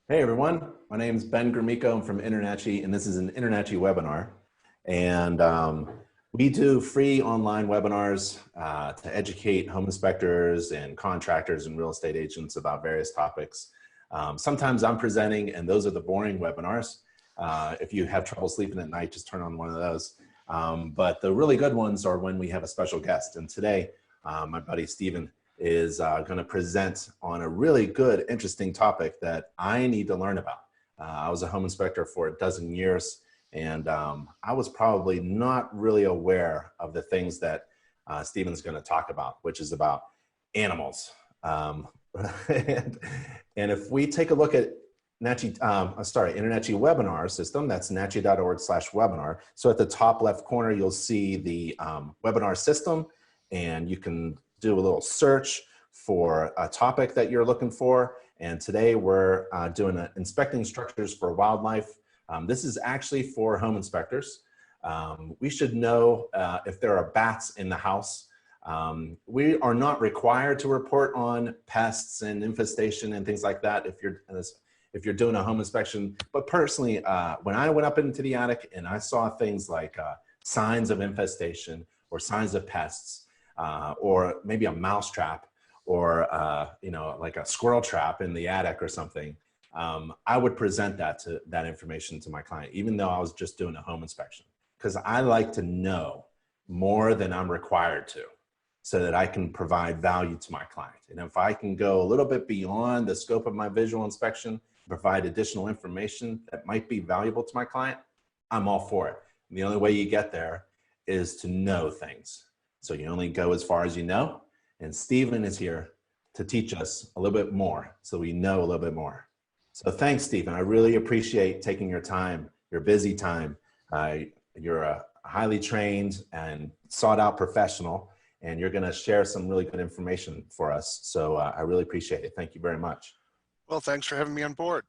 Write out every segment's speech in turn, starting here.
Hey everyone, my name is Ben Grimico. I'm from InterNACHI, and this is an InterNACHI webinar. And we do free online webinars to educate home inspectors and contractors and real estate agents about various topics. Sometimes I'm presenting, and those are the boring webinars. If you have trouble sleeping at night, just turn on one of those. But the really good ones are when we have a special guest. And today, my buddy Steven is going to present on a really good, interesting topic that I need to learn about. I was a home inspector for a dozen years, and I was probably not really aware of the things that Stephen's going to talk about, which is about animals. And if we take a look at InterNACHI webinar system, that's nachi.org/webinar. So at the top left corner, you'll see the webinar system, and you can do a little search for a topic that you're looking for. And today we're doing inspecting structures for wildlife. This is actually for home inspectors. We should know if there are bats in the house. We are not required to report on pests and infestation and things like that if you're doing a home inspection. But personally, when I went up into the attic and I saw things like signs of infestation or signs of pests, or maybe a mouse trap, or like a squirrel trap in the attic or something, I would present that information to my client, even though I was just doing a home inspection, because I like to know more than I'm required to, so that I can provide value to my client. And if I can go a little bit beyond the scope of my visual inspection, provide additional information that might be valuable to my client, I'm all for it. And the only way you get there is to know things. So you only go as far as you know, and Stephen is here to teach us a little bit more, so we know a little bit more. So thanks, Stephen. I really appreciate taking your time, your busy time. You're a highly trained and sought out professional, and you're gonna share some really good information for us. So I really appreciate it. Thank you very much. Well, thanks for having me on board.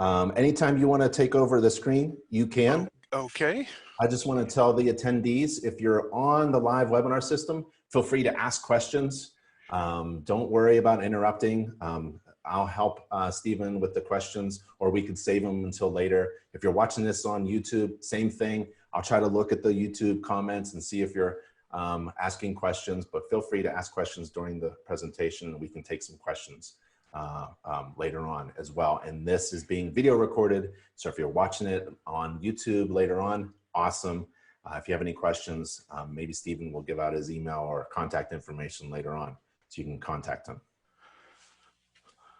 Anytime you wanna take over the screen, you can. Okay. I just want to tell the attendees, if you're on the live webinar system, feel free to ask questions. Don't worry about interrupting. I'll help Stephen with the questions, or we can save them until later. If you're watching this on YouTube, same thing. I'll try to look at the YouTube comments and see if you're asking questions, but feel free to ask questions during the presentation, and we can take some questions later on as well. And this is being video recorded, so if you're watching it on YouTube later on, awesome. If you have any questions, maybe Stephen will give out his email or contact information later on, so you can contact him.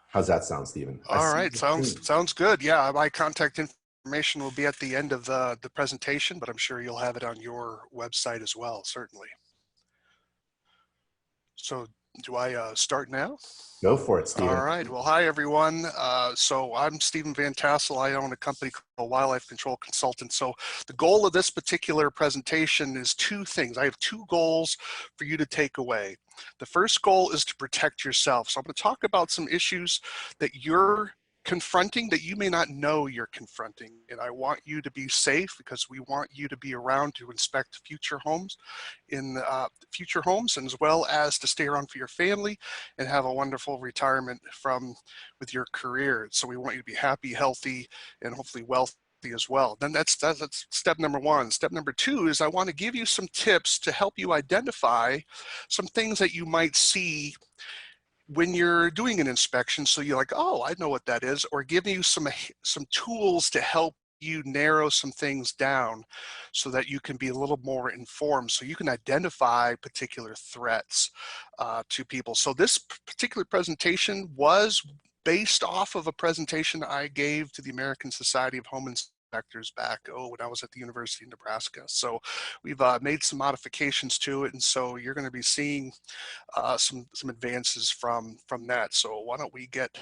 How's that sound, Stephen? All right, sounds good. Yeah, my contact information will be at the end of the presentation, but I'm sure you'll have it on your website as well, certainly. So do I start now? Go for it, Stephen. All right. Well, hi, everyone. So I'm Steven Vantassel. I own a company called Wildlife Control Consultant. So the goal of this particular presentation is two things. I have two goals for you to take away. The first goal is to protect yourself. So I'm going to talk about some issues that you're confronting that you may not know you're confronting, and I want you to be safe because we want you to be around to inspect future homes and as well as to stay around for your family and have a wonderful retirement with your career. So we want you to be happy, healthy, and hopefully wealthy as well. Then that's step number one. Step number two is I want to give you some tips to help you identify some things that you might see when you're doing an inspection, so you're like, oh, I know what that is, or give you some tools to help you narrow some things down so that you can be a little more informed, so you can identify particular threats to people. So this particular presentation was based off of a presentation I gave to the American Society of Home Inspectors back, when I was at the University of Nebraska. So we've made some modifications to it, and so you're going to be seeing some advances from that. So why don't we get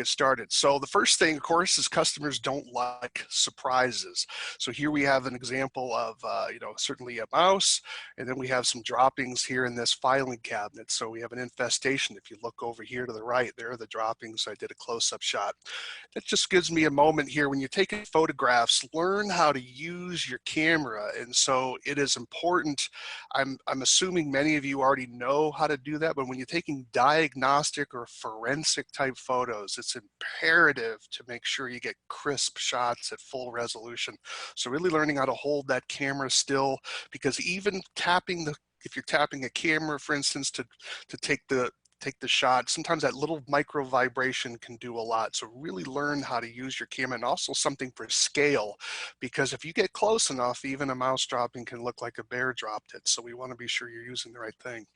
started? So the first thing, of course, is customers don't like surprises. So here we have an example of, certainly a mouse, and then we have some droppings here in this filing cabinet. So we have an infestation. If you look over here to the right, there are the droppings. I did a close-up shot. That just gives me a moment here. When you're taking photographs, learn how to use your camera. And so it is important. I'm assuming many of you already know how to do that, but when you're taking diagnostic or forensic type photos, photos. It's imperative to make sure you get crisp shots at full resolution. So really learning how to hold that camera still, because even tapping if you're tapping a camera, for instance, to take the shot, sometimes that little micro vibration can do a lot. So really learn how to use your camera, and also something for scale, because if you get close enough, even a mouse dropping can look like a bear dropped it. So we want to be sure you're using the right thing.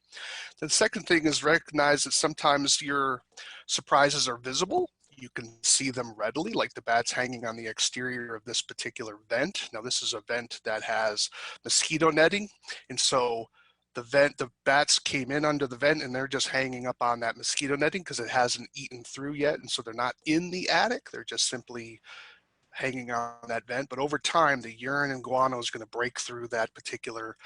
The second thing is recognize that sometimes your surprises are visible. You can see them readily, like the bats hanging on the exterior of this particular vent. Now this is a vent that has mosquito netting, and so the bats came in under the vent and they're just hanging up on that mosquito netting because it hasn't eaten through yet, and so they're not in the attic, they're just simply hanging on that vent. But over time, the urine and guano is going to break through that particular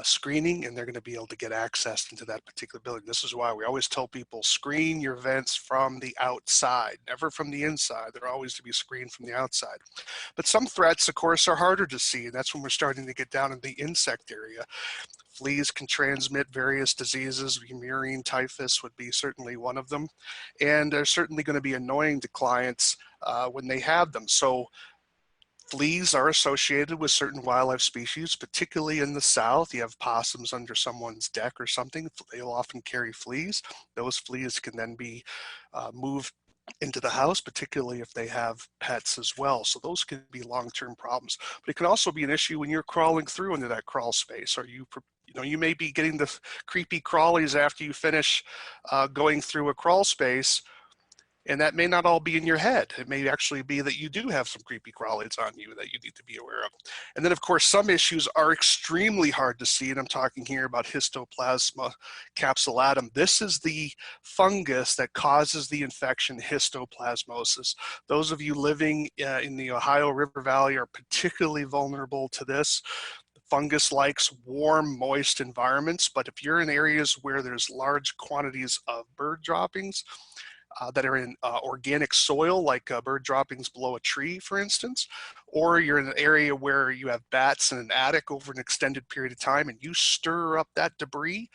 screening, and they're going to be able to get access into that particular building. This is why we always tell people, screen your vents from the outside, never from the inside. They're always to be screened from the outside. But some threats, of course, are harder to see, and that's when we're starting to get down in the insect area. Fleas can transmit various diseases. Murine typhus would be certainly one of them, and they're certainly going to be annoying to clients when they have them. So fleas are associated with certain wildlife species, particularly in the South. You have possums under someone's deck or something. They'll often carry fleas. Those fleas can then be moved into the house, particularly if they have pets as well. So those can be long-term problems. But it can also be an issue when you're crawling through into that crawl space, or you may be getting the creepy crawlies after you finish going through a crawl space. And that may not all be in your head. It may actually be that you do have some creepy crawlies on you that you need to be aware of. And then, of course, some issues are extremely hard to see, and I'm talking here about Histoplasma capsulatum. This is the fungus that causes the infection, histoplasmosis. Those of you living in the Ohio River Valley are particularly vulnerable to this. Fungus likes warm, moist environments, but if you're in areas where there's large quantities of bird droppings, that are in organic soil, like bird droppings below a tree, for instance, or you're in an area where you have bats in an attic over an extended period of time, and you stir up that debris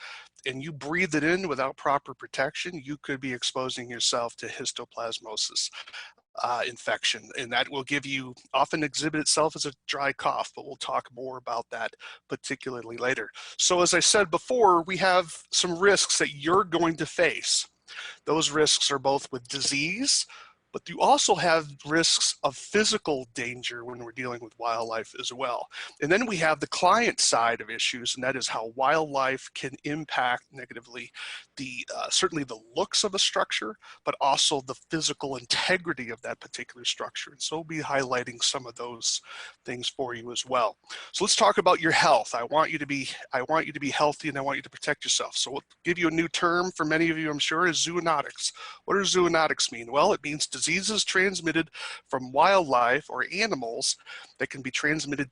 and you breathe it in without proper protection, you could be exposing yourself to histoplasmosis infection, and that will often exhibit itself as a dry cough, but we'll talk more about that particularly later. So as I said before, we have some risks that you're going to face. Those risks are both with disease, but you also have risks of physical danger when we're dealing with wildlife as well. And then we have the client side of issues, and that is how wildlife can impact negatively certainly the looks of a structure, but also the physical integrity of that particular structure. And so we'll be highlighting some of those things for you as well. So let's talk about your health. I want you to be healthy, and I want you to protect yourself. So we'll give you a new term for many of you, I'm sure, is zoonotics. What does zoonotics mean? Well, it means diseases transmitted from wildlife or animals that can be transmitted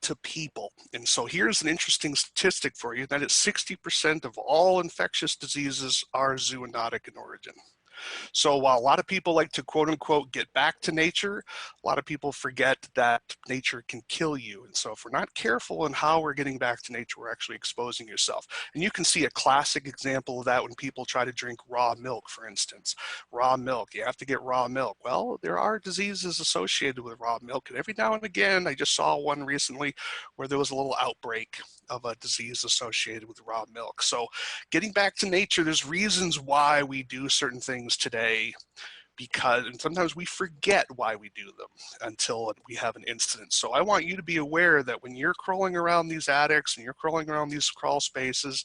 to people. And so here's an interesting statistic for you, that is 60% of all infectious diseases are zoonotic in origin. So while a lot of people like to quote unquote get back to nature, a lot of people forget that nature can kill you. And so if we're not careful in how we're getting back to nature, we're actually exposing yourself. And you can see a classic example of that when people try to drink raw milk, for instance. Raw milk, you have to get raw milk. Well, there are diseases associated with raw milk. And every now and again, I just saw one recently where there was a little outbreak of a disease associated with raw milk. So getting back to nature, there's reasons why we do certain things today, and sometimes we forget why we do them until we have an incident. So I want you to be aware that when you're crawling around these attics and you're crawling around these crawl spaces,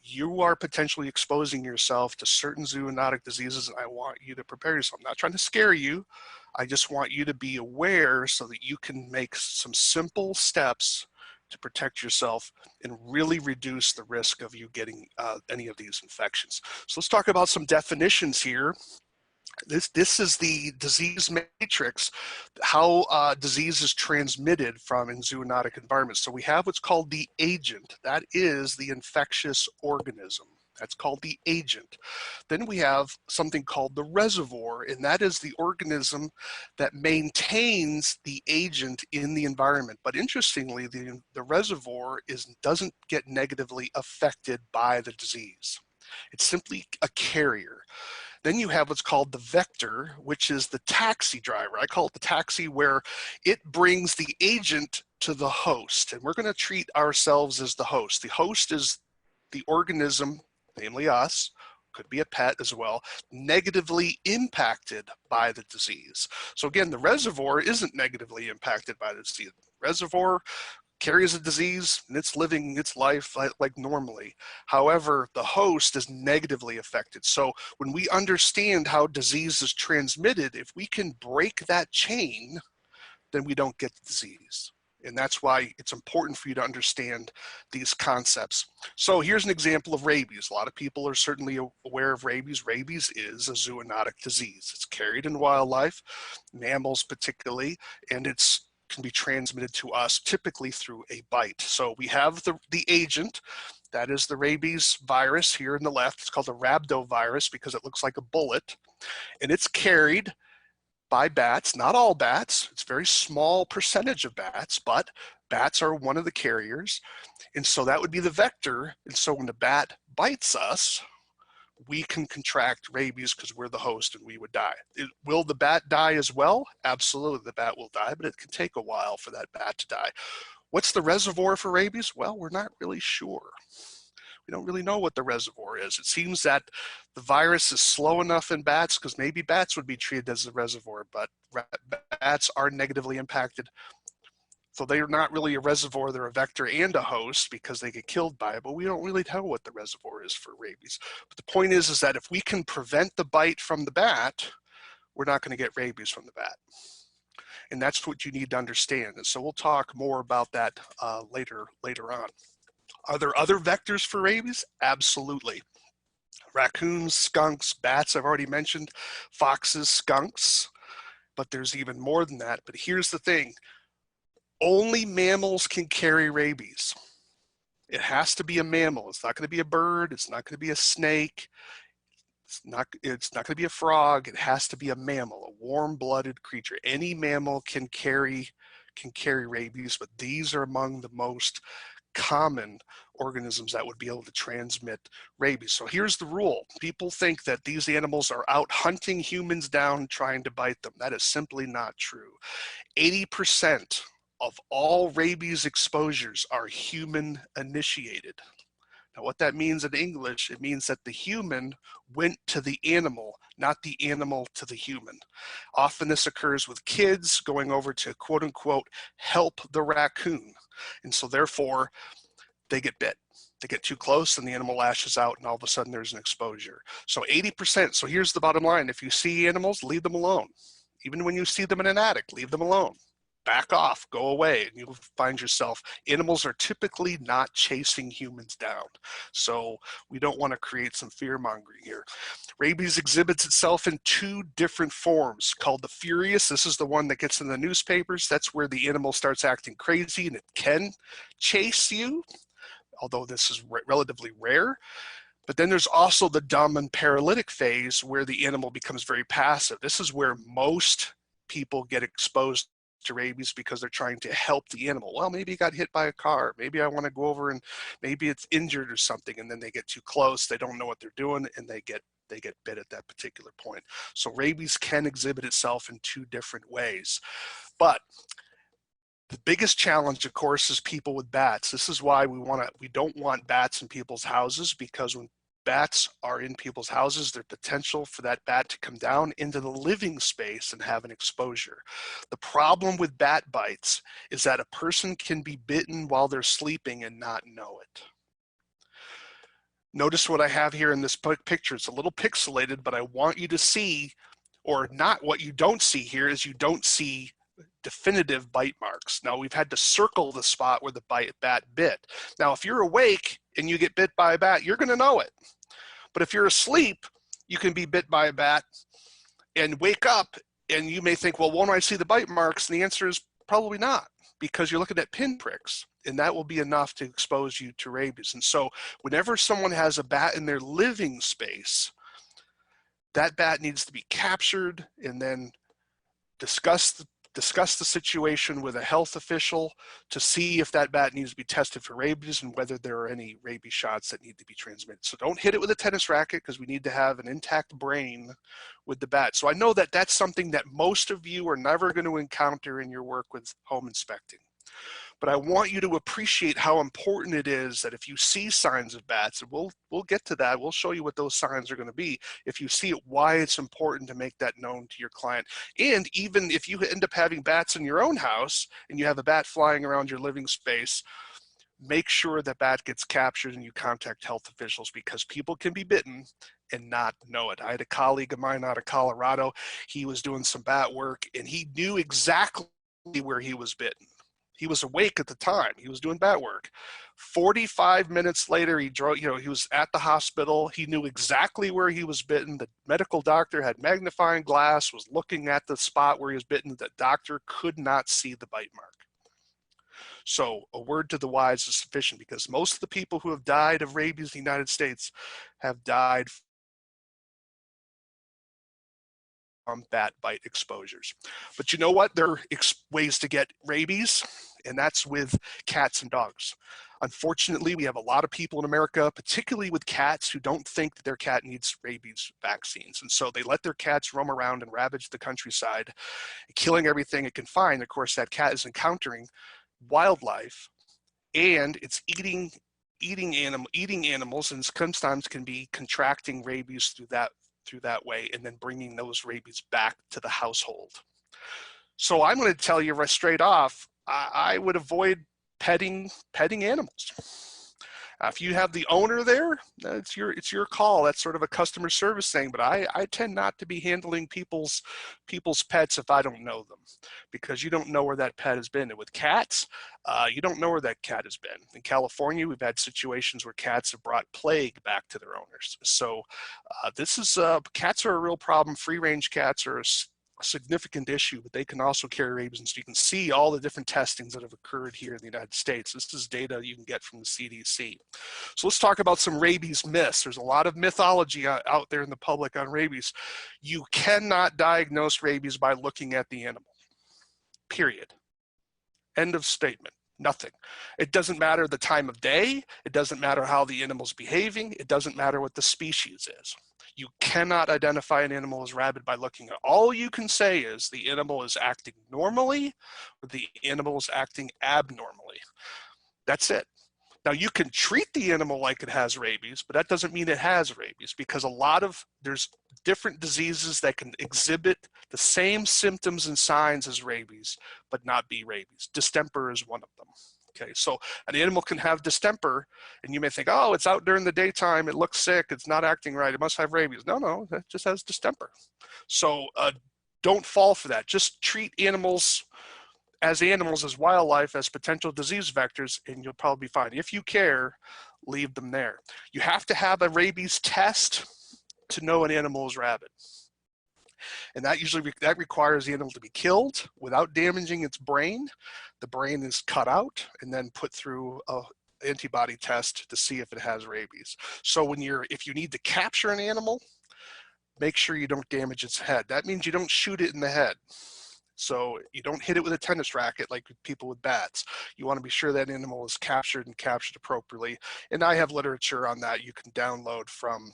you are potentially exposing yourself to certain zoonotic diseases, and I want you to prepare yourself. I'm not trying to scare you. I just want you to be aware so that you can make some simple steps to protect yourself and really reduce the risk of you getting any of these infections. So let's talk about some definitions here. This is the disease matrix, how disease is transmitted from in zoonotic environments. So we have what's called the agent. That is the infectious organism. That's called the agent. Then we have something called the reservoir, and that is the organism that maintains the agent in the environment. But interestingly, the reservoir doesn't get negatively affected by the disease. It's simply a carrier. Then you have what's called the vector, which is the taxi driver. I call it the taxi, where it brings the agent to the host. And we're going to treat ourselves as the host. The host is the organism, namely us, could be a pet as well, negatively impacted by the disease. So again, the reservoir isn't negatively impacted by the disease. The reservoir carries a disease and it's living its life like normally. However, the host is negatively affected. So when we understand how disease is transmitted, if we can break that chain, then we don't get the disease. And that's why it's important for you to understand these concepts. So here's an example of rabies. A lot of people are certainly aware of rabies. Rabies is a zoonotic disease. It's carried in wildlife, mammals particularly, and it's can be transmitted to us typically through a bite. So we have the agent, that is the rabies virus here in the left. It's called the rhabdovirus because it looks like a bullet, and it's carried by bats, not all bats. It's a very small percentage of bats, but bats are one of the carriers. And so that would be the vector. And so when the bat bites us, we can contract rabies because we're the host and we would die. Will the bat die as well? Absolutely, the bat will die, but it can take a while for that bat to die. What's the reservoir for rabies? Well, we're not really sure. We don't really know what the reservoir is. It seems that the virus is slow enough in bats because maybe bats would be treated as a reservoir, but bats are negatively impacted. So they're not really a reservoir, they're a vector and a host because they get killed by it, but we don't really know what the reservoir is for rabies. But the point is that if we can prevent the bite from the bat, we're not going to get rabies from the bat. And that's what you need to understand. And so we'll talk more about that later on. Are there other vectors for rabies? Absolutely. Raccoons, skunks, bats, I've already mentioned, foxes, skunks, but there's even more than that. But here's the thing, only mammals can carry rabies. It has to be a mammal. It's not going to be a bird. It's not going to be a snake. It's not going to be a frog. It has to be a mammal, a warm-blooded creature. Any mammal can carry rabies, but these are among the most common organisms that would be able to transmit rabies. So here's the rule. People think that these animals are out hunting humans down, trying to bite them. That is simply not true. 80% of all rabies exposures are human initiated. Now what that means in English, it means that the human went to the animal, not the animal to the human. Often this occurs with kids going over to quote unquote help the raccoon. And so therefore they get bit. They get too close and the animal lashes out and all of a sudden there's an exposure. So 80%, so here's the bottom line. If you see animals, leave them alone. Even when you see them in an attic, leave them alone. Back off, go away, and you'll find yourself, animals are typically not chasing humans down. So we don't want to create some fear mongering here. Rabies exhibits itself in two different forms called the furious. This is the one that gets in the newspapers. That's where the animal starts acting crazy and it can chase you, although this is relatively rare. But then there's also the dumb and paralytic phase where the animal becomes very passive. This is where most people get exposed to rabies because they're trying to help the animal. Well, maybe it got hit by a car. Maybe I want to go over and maybe it's injured or something, and then they get too close. They don't know what they're doing and they get bit at that particular point. So rabies can exhibit itself in two different ways. But the biggest challenge, of course, is people with bats. This is why we don't want bats in people's houses, because when bats are in people's houses, there's potential for that bat to come down into the living space and have an exposure. The problem with bat bites is that a person can be bitten while they're sleeping and not know it. Notice what I have here in this picture. It's a little pixelated, but I want you to see, or not, what you don't see here is you don't see definitive bite marks. Now we've had to circle the spot where the bat bit. Now if you're awake and you get bit by a bat, you're going to know it. But if you're asleep, you can be bit by a bat and wake up and you may think, well, won't I see the bite marks? And the answer is probably not, because you're looking at pinpricks and that will be enough to expose you to rabies. And so whenever someone has a bat in their living space, that bat needs to be captured and then discuss discuss the situation with a health official to see if that bat needs to be tested for rabies and whether there are any rabies shots that need to be transmitted. So don't hit it with a tennis racket, because we need to have an intact brain with the bat. So I know that that's something that most of you are never going to encounter in your work with home inspecting. But I want you to appreciate how important it is that if you see signs of bats, and we'll get to that, we'll show you what those signs are going to be. If you see it, why it's important to make that known to your client. And even if you end up having bats in your own house and you have a bat flying around your living space, make sure that bat gets captured and you contact health officials, because people can be bitten and not know it. I had a colleague of mine out of Colorado. He was doing some bat work and he knew exactly where he was bitten. He was awake at the time. He was doing bat work. 45 minutes later, he drove, he was at the hospital. He knew exactly where he was bitten. The medical doctor had magnifying glass, was looking at the spot where he was bitten. The doctor could not see the bite mark. So a word to the wise is sufficient, because most of the people who have died of rabies in the United States have died from bat bite exposures. But you know what? There are ways to get rabies, and that's with cats and dogs. Unfortunately, we have a lot of people in America, particularly with cats, who don't think that their cat needs rabies vaccines. And so they let their cats roam around and ravage the countryside, killing everything it can find. Of course, that cat is encountering wildlife, and it's eating animals, and sometimes can be contracting rabies through that way, and then bringing those rabies back to the household. So I'm going to tell you right straight off, I would avoid petting animals. If you have the owner there, it's your call. That's sort of a customer service thing, but I tend not to be handling people's pets if I don't know them, because you don't know where that pet has been. And with cats, you don't know where that cat has been. In California, we've had situations where cats have brought plague back to their owners. So cats are a real problem. Free-range cats are a significant issue, but they can also carry rabies. And so you can see all the different testings that have occurred here in the United States. This is data you can get from the CDC. So let's talk about some rabies myths. There's a lot of mythology out there in the public on rabies. You cannot diagnose rabies by looking at the animal, period. End of statement. Nothing. It doesn't matter the time of day. It doesn't matter how the animal's behaving. It doesn't matter what the species is. You cannot identify an animal as rabid by looking at. All you can say is the animal is acting normally, or the animal is acting abnormally. That's it. Now you can treat the animal like it has rabies, but that doesn't mean it has rabies, because there's different diseases that can exhibit the same symptoms and signs as rabies, but not be rabies. Distemper is one of them. Okay, so an animal can have distemper, and you may think, oh, it's out during the daytime, it looks sick, it's not acting right, it must have rabies. No, it just has distemper. So don't fall for that. Just treat animals, as wildlife, as potential disease vectors, and you'll probably be fine. If you care, leave them there. You have to have a rabies test to know an animal is rabid. And that requires the animal to be killed without damaging its brain. The brain is cut out and then put through an antibody test to see if it has rabies. So if you need to capture an animal, make sure you don't damage its head. That means you don't shoot it in the head. So you don't hit it with a tennis racket like people with bats. You want to be sure that animal is captured and captured appropriately. And I have literature on that you can download from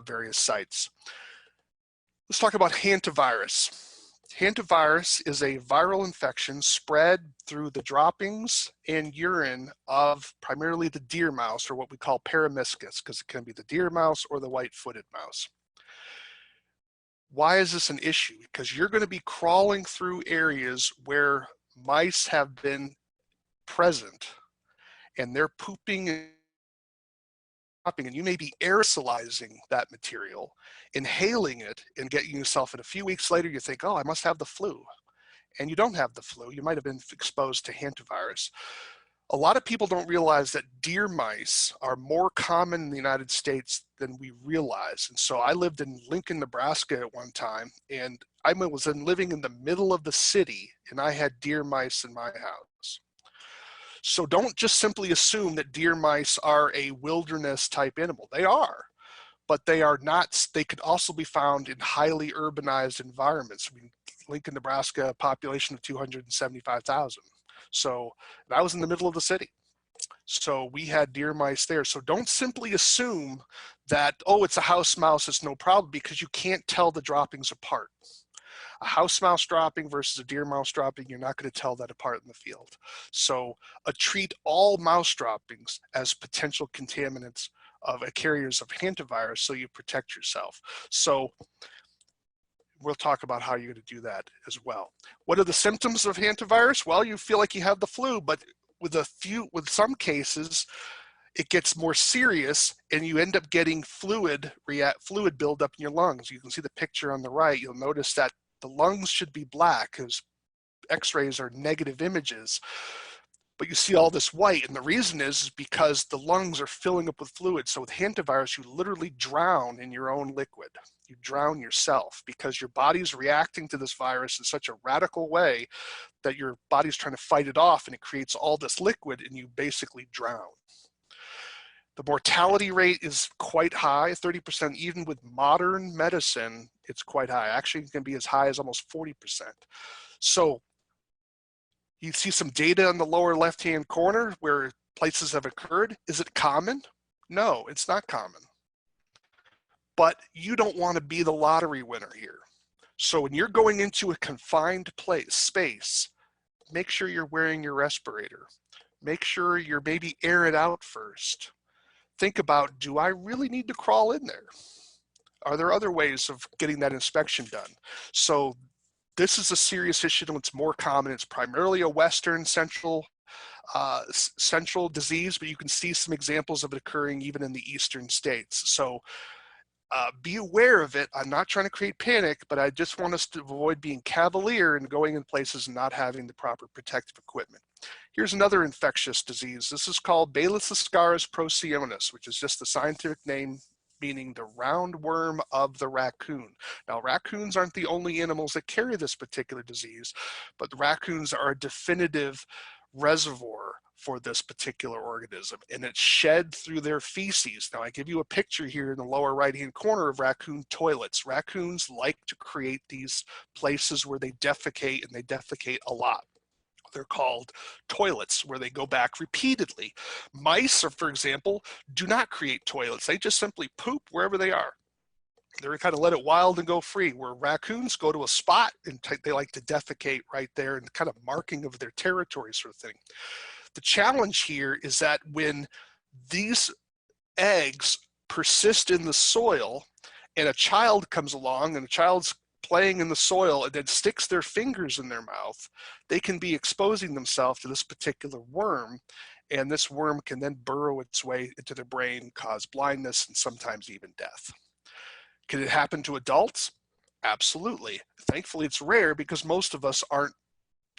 various sites. Let's talk about hantavirus. Hantavirus is a viral infection spread through the droppings and urine of primarily the deer mouse, or what we call paramiscus, because it can be the deer mouse or the white-footed mouse. Why is this an issue? Because you're going to be crawling through areas where mice have been present, and they're pooping and you may be aerosolizing that material, inhaling it, and getting yourself, and a few weeks later you think, oh, I must have the flu. And you don't have the flu. You might have been exposed to hantavirus. A lot of people don't realize that deer mice are more common in the United States than we realize. And so I lived in Lincoln, Nebraska at one time, and I was living in the middle of the city, and I had deer mice in my house. So don't just simply assume that deer mice are a wilderness type animal. They are, but they are not. They could also be found in highly urbanized environments. I mean, Lincoln, Nebraska, population of 275,000. So that was in the middle of the city. So we had deer mice there. So don't simply assume that, oh, it's a house mouse, it's no problem, because you can't tell the droppings apart. A house mouse dropping versus a deer mouse dropping, you're not going to tell that apart in the field. So treat all mouse droppings as potential contaminants of carriers of hantavirus so you protect yourself. So we'll talk about how you're going to do that as well. What are the symptoms of hantavirus? Well, you feel like you have the flu, but with some cases, it gets more serious and you end up getting fluid buildup in your lungs. You can see the picture on the right. You'll notice that the lungs should be black because x-rays are negative images, but you see all this white, and the reason is because the lungs are filling up with fluid. So with hantavirus, you literally drown in your own liquid. You drown yourself because your body's reacting to this virus in such a radical way that your body's trying to fight it off, and it creates all this liquid and you basically drown. The mortality rate is quite high, 30%. Even with modern medicine, it's quite high. Actually, it can be as high as almost 40%. So you see some data in the lower left-hand corner where places have occurred. Is it common? No, it's not common. But you don't want to be the lottery winner here. So when you're going into a confined space, make sure you're wearing your respirator. Make sure you're maybe air it out first. Think about, do I really need to crawl in there? Are there other ways of getting that inspection done? So this is a serious issue and it's more common. It's primarily a Western central disease, but you can see some examples of it occurring even in the Eastern states. So be aware of it. I'm not trying to create panic, but I just want us to avoid being cavalier and going in places and not having the proper protective equipment. Here's another infectious disease. This is called Bacillus proceonis, which is just the scientific name meaning the roundworm of the raccoon. Now, raccoons aren't the only animals that carry this particular disease, but the raccoons are a definitive reservoir for this particular organism, and it's shed through their feces. Now, I give you a picture here in the lower right-hand corner of raccoon toilets. Raccoons like to create these places where they defecate, and they defecate a lot. They're called toilets, where they go back repeatedly. Mice, for example, do not create toilets. They just simply poop wherever they are. They're kind of let it wild and go free, where raccoons go to a spot and they like to defecate right there, and kind of marking of their territory sort of thing. The challenge here is that when these eggs persist in the soil and a child comes along and a child's playing in the soil and then sticks their fingers in their mouth, they can be exposing themselves to this particular worm, and this worm can then burrow its way into their brain, cause blindness, and sometimes even death. Can it happen to adults? Absolutely. Thankfully, it's rare because most of us aren't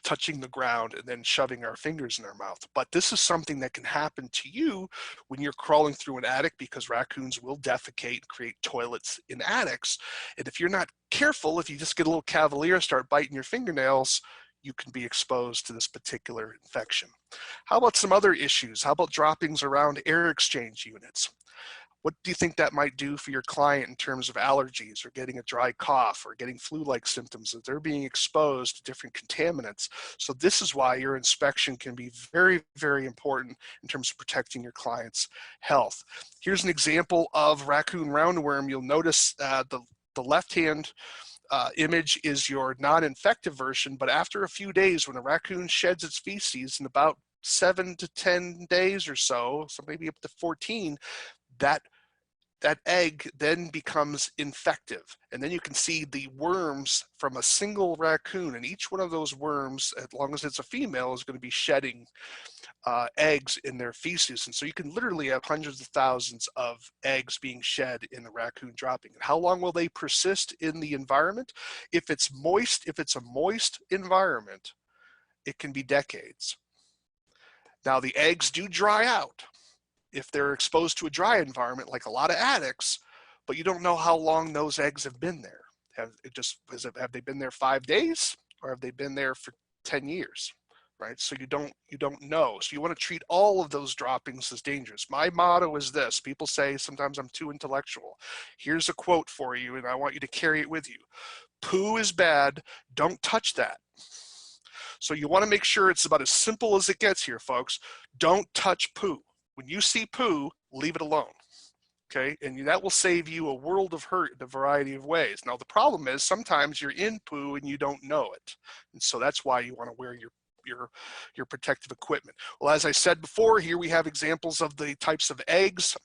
touching the ground and then shoving our fingers in our mouth. But this is something that can happen to you when you're crawling through an attic, because raccoons will defecate and create toilets in attics. And if you're not careful, if you just get a little cavalier, start biting your fingernails, you can be exposed to this particular infection. How about some other issues? How about droppings around air exchange units? What do you think that might do for your client in terms of allergies or getting a dry cough or getting flu-like symptoms, that they're being exposed to different contaminants? So this is why your inspection can be very, very important in terms of protecting your client's health. Here's an example of raccoon roundworm. You'll notice the left-hand image is your non-infective version, but after a few days, when a raccoon sheds its feces, in about 7 to 10 days or so maybe up to 14, that egg then becomes infective. And then you can see the worms from a single raccoon, and each one of those worms, as long as it's a female, is going to be shedding eggs in their feces. And so you can literally have hundreds of thousands of eggs being shed in a raccoon dropping. And how long will they persist in the environment? If it's a moist environment, it can be decades. Now, the eggs do dry out if they're exposed to a dry environment, like a lot of attics, but you don't know how long those eggs have been there. Have they been there 5 days, or have they been there for 10 years, right? So you don't know. So you want to treat all of those droppings as dangerous. My motto is this. People say sometimes I'm too intellectual. Here's a quote for you, and I want you to carry it with you. Poo is bad. Don't touch that. So you want to make sure it's about as simple as it gets here, folks. Don't touch poo. When you see poo, leave it alone. Okay, and that will save you a world of hurt in a variety of ways. Now, the problem is sometimes you're in poo and you don't know it. And so that's why you want to wear your protective equipment. Well, as I said before, here we have examples of the types of eggs.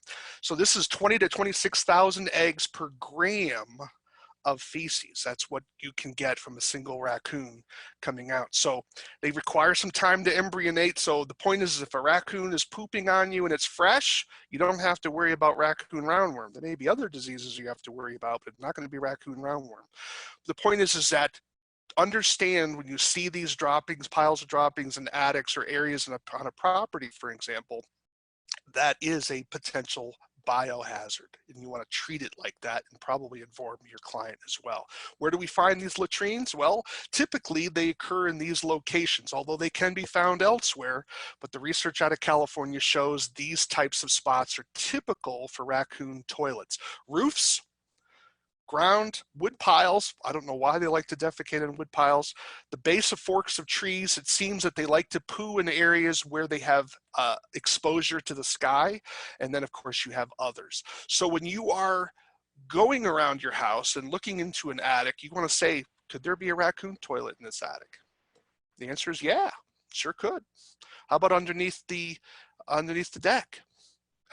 So this is 20 to 26,000 eggs per gram of feces. That's what you can get from a single raccoon coming out. So they require some time to embryonate. So the point is, if a raccoon is pooping on you and it's fresh, you don't have to worry about raccoon roundworm. There may be other diseases you have to worry about, but it's not going to be raccoon roundworm. The point is that understand when you see these droppings, piles of droppings in attics or areas on a property, for example, that is a potential biohazard, and you want to treat it like that and probably inform your client as well. Where do we find these latrines? Well, typically they occur in these locations, although they can be found elsewhere, but the research out of California shows these types of spots are typical for raccoon toilets. Roofs, ground, wood piles. I don't know why they like to defecate in wood piles. The base of forks of trees, it seems that they like to poo in areas where they have exposure to the sky. And then of course you have others. So when you are going around your house and looking into an attic, you want to say, could there be a raccoon toilet in this attic? The answer is yeah, sure could. How about underneath the deck?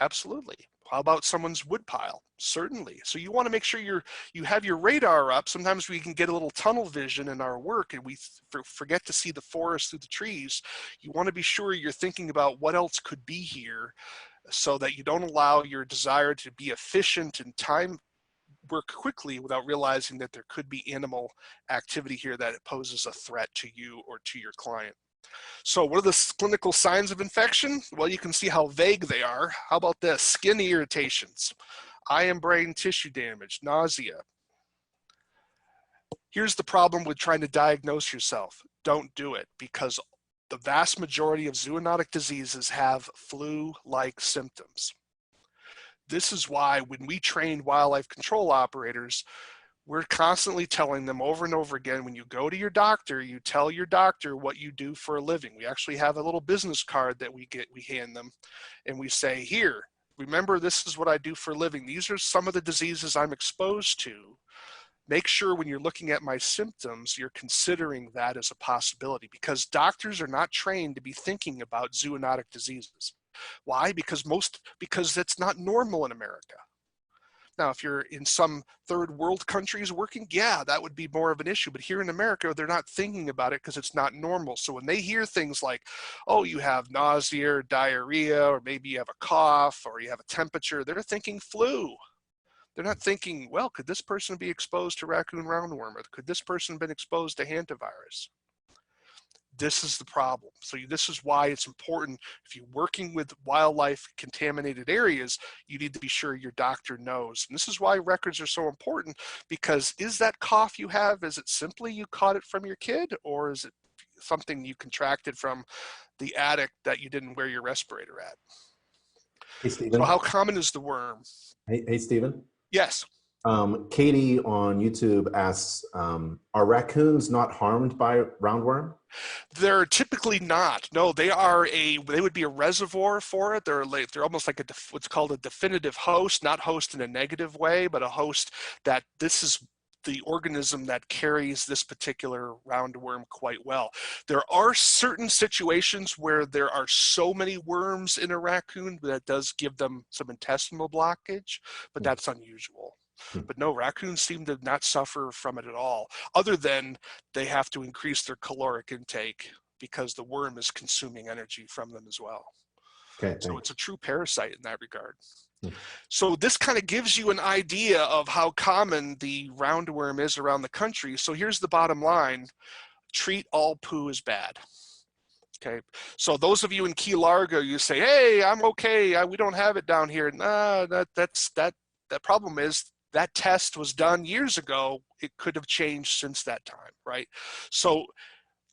Absolutely. How about someone's wood pile? Certainly. So you want to make sure you have your radar up. Sometimes we can get a little tunnel vision in our work and we forget to see the forest through the trees. You want to be sure you're thinking about what else could be here so that you don't allow your desire to be efficient and time work quickly without realizing that there could be animal activity here that poses a threat to you or to your client. So what are the clinical signs of infection? Well, you can see how vague they are. How about this? Skin irritations, eye and brain tissue damage, nausea. Here's the problem with trying to diagnose yourself. Don't do it, because the vast majority of zoonotic diseases have flu-like symptoms. This is why when we train wildlife control operators, we're constantly telling them over and over again, when you go to your doctor, you tell your doctor what you do for a living. We actually have a little business card that we hand them, and we say, here, remember, this is what I do for a living. These are some of the diseases I'm exposed to. Make sure when you're looking at my symptoms, you're considering that as a possibility, because doctors are not trained to be thinking about zoonotic diseases. Why? Because that's not normal in America. Now, if you're in some third world countries working, yeah, that would be more of an issue. But here in America, they're not thinking about it because it's not normal. So when they hear things like, oh, you have nausea or diarrhea, or maybe you have a cough, or you have a temperature, they're thinking flu. They're not thinking, well, could this person be exposed to raccoon roundworm? Or could this person have been exposed to hantavirus? This is the problem. So this is why it's important, if you're working with wildlife contaminated areas, you need to be sure your doctor knows. And this is why records are so important, because is that cough you have, is it simply you caught it from your kid, or is it something you contracted from the attic that you didn't wear your respirator at? Hey, Stephen. So how common is the worm? Hey, Stephen. Yes. Katie on YouTube asks, are raccoons not harmed by roundworm? They're typically not. No, they would be a reservoir for it. They're almost like what's called a definitive host, not host in a negative way, but a host that this is the organism that carries this particular roundworm quite well. There are certain situations where there are so many worms in a raccoon that does give them some intestinal blockage, but that's unusual. But no, raccoons seem to not suffer from it at all, other than they have to increase their caloric intake because the worm is consuming energy from them as well. Okay, so it's a true parasite in that regard. Hmm. So this kind of gives you an idea of how common the roundworm is around the country. So here's the bottom line: treat all poo as bad. Okay, so those of you in Key Largo, you say, hey, I'm okay, we don't have it down here. Nah, that problem is that test was done years ago. It could have changed since that time, right? So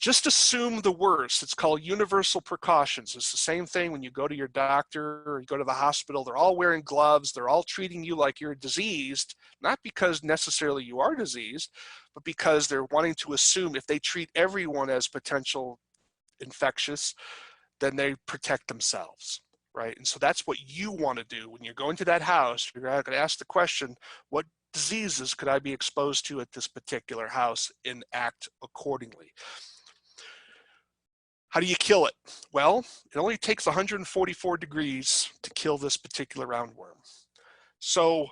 just assume the worst. It's called universal precautions. It's the same thing when you go to your doctor or you go to the hospital. They're all wearing gloves. They're all treating you like you're diseased, not because necessarily you are diseased, but because they're wanting to assume if they treat everyone as potential infectious, then they protect themselves, right? And so that's what you want to do when you're going to that house. You're going to ask the question, what diseases could I be exposed to at this particular house, and act accordingly. How do you kill it? Well, it only takes 144 degrees to kill this particular roundworm. So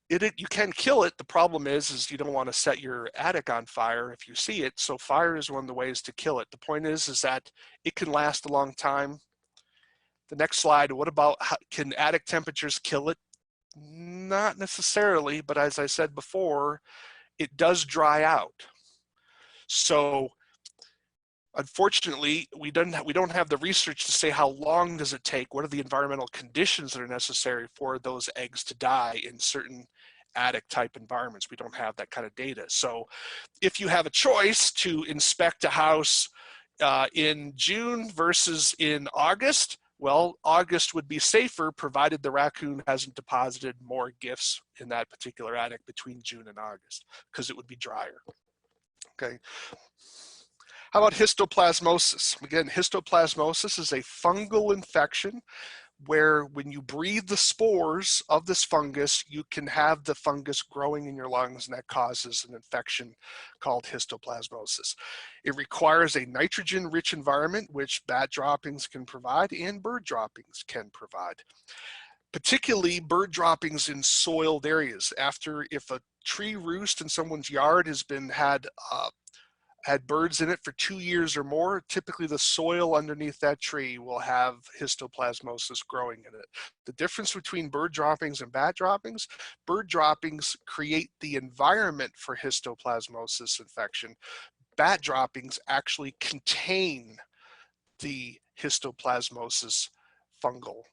you can kill it. The problem is you don't want to set your attic on fire if you see it. So fire is one of the ways to kill it. The point is that it can last a long time. The next slide, what about can attic temperatures kill it? Not necessarily, but as I said before, it does dry out. So unfortunately, we don't have the research to say how long does it take, what are the environmental conditions that are necessary for those eggs to die in certain attic type environments. We don't have that kind of data. So if you have a choice to inspect a house in June versus in August, well, August would be safer provided the raccoon hasn't deposited more gifts in that particular attic between June and August, because it would be drier. Okay. How about histoplasmosis? Again, histoplasmosis is a fungal infection where when you breathe the spores of this fungus, you can have the fungus growing in your lungs, and that causes an infection called histoplasmosis. It requires a nitrogen-rich environment, which bat droppings can provide and bird droppings can provide. Particularly bird droppings in soiled areas. If a tree roost in someone's yard has had birds in it for 2 years or more, typically the soil underneath that tree will have histoplasmosis growing in it. The difference between bird droppings and bat droppings, bird droppings create the environment for histoplasmosis infection. Bat droppings actually contain the histoplasmosis fungal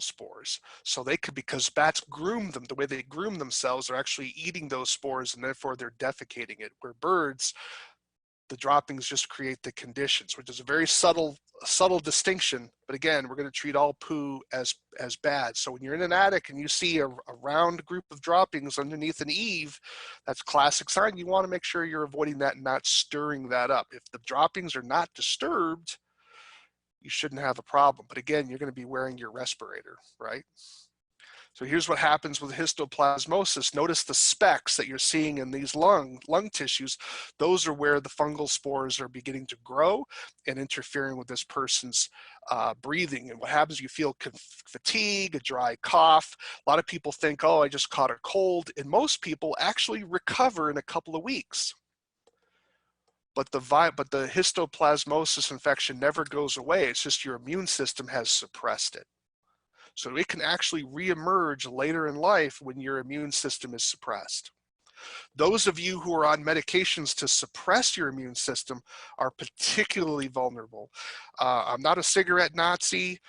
spores. So they could, because bats groom them, the way they groom themselves, are actually eating those spores and therefore they're defecating it, where birds, the droppings just create the conditions, which is a very subtle distinction. But again, we're going to treat all poo as bad. So when you're in an attic and you see a round group of droppings underneath an eave, that's a classic sign. You want to make sure you're avoiding that and not stirring that up. If the droppings are not disturbed, you shouldn't have a problem. But again, you're going to be wearing your respirator, right? So here's what happens with histoplasmosis. Notice the specks that you're seeing in these lung tissues. Those are where the fungal spores are beginning to grow and interfering with this person's breathing. And what happens, you feel fatigue, a dry cough. A lot of people think, oh, I just caught a cold. And most people actually recover in a couple of weeks. But the histoplasmosis infection never goes away. It's just your immune system has suppressed it. So it can actually reemerge later in life when your immune system is suppressed. Those of you who are on medications to suppress your immune system are particularly vulnerable. I'm not a cigarette Nazi,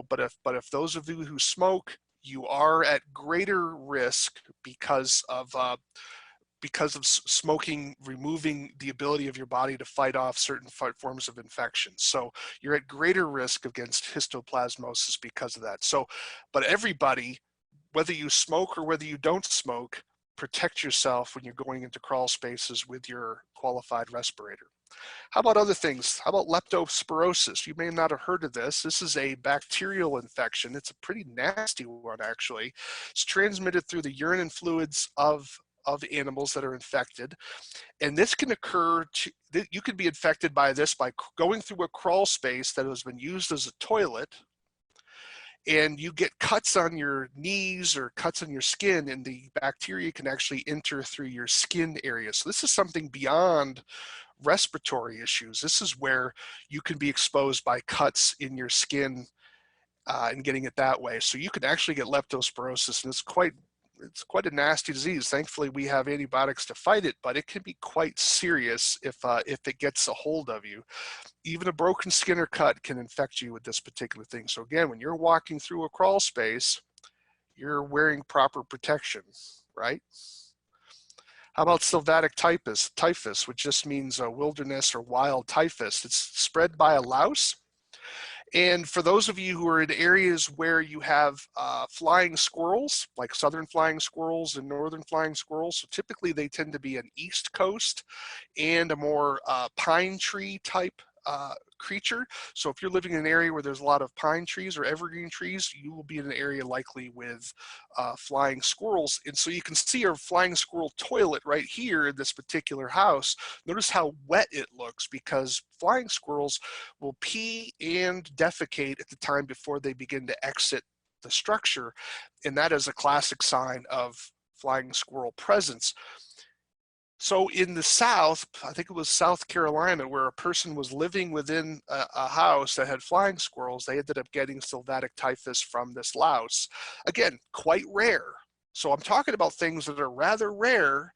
but if those of you who smoke, you are at greater risk because of smoking removing the ability of your body to fight off certain forms of infection. So you're at greater risk against histoplasmosis because of that. So, but everybody, whether you smoke or whether you don't smoke, protect yourself when you're going into crawl spaces with your qualified respirator. How about other things? How about leptospirosis? You may not have heard of this. This is a bacterial infection. It's a pretty nasty one, actually. It's transmitted through the urine and fluids of animals that are infected. And this can occur, you could be infected by this by going through a crawl space that has been used as a toilet, and you get cuts on your knees or cuts on your skin, and the bacteria can actually enter through your skin area. So this is something beyond respiratory issues. This is where you can be exposed by cuts in your skin and getting it that way. So you can actually get leptospirosis, and it's quite a nasty disease. Thankfully, we have antibiotics to fight it, but it can be quite serious if it gets a hold of you. Even a broken skin or cut can infect you with this particular thing. So again, when you're walking through a crawl space, you're wearing proper protection, right? How about sylvatic typhus, which just means wilderness or wild typhus? It's spread by a louse. And for those of you who are in areas where you have flying squirrels, like southern flying squirrels and northern flying squirrels, so typically they tend to be an east coast and a more pine tree type creature. So if you're living in an area where there's a lot of pine trees or evergreen trees, you will be in an area likely with flying squirrels. And so you can see our flying squirrel toilet right here in this particular house. Notice how wet it looks, because flying squirrels will pee and defecate at the time before they begin to exit the structure. And that is a classic sign of flying squirrel presence. So in the South, I think it was South Carolina, where a person was living within a house that had flying squirrels, they ended up getting sylvatic typhus from this louse. Again, quite rare. So I'm talking about things that are rather rare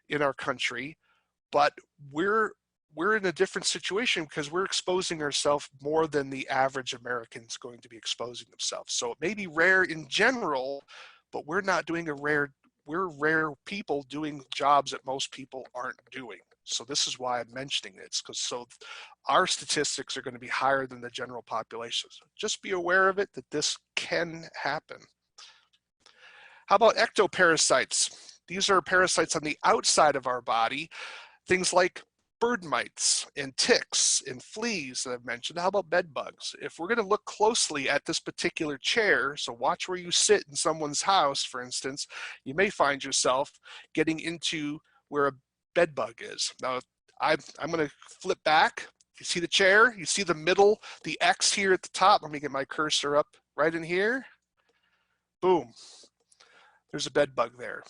in our country, but we're in a different situation because we're exposing ourselves more than the average American is going to be exposing themselves. So it may be rare in general, but we're not doing we're rare people doing jobs that most people aren't doing. So this is why I'm mentioning this, because so our statistics are going to be higher than the general population. So just be aware of it, that this can happen. How about ectoparasites? These are parasites on the outside of our body, things like bird mites and ticks and fleas that I've mentioned. How about bed bugs? If we're going to look closely at this particular chair, so watch where you sit in someone's house, for instance, you may find yourself getting into where a bed bug is. Now, I'm going to flip back. You see the chair? You see the middle, the X here at the top? Let me get my cursor up right in here. Boom. There's a bed bug there.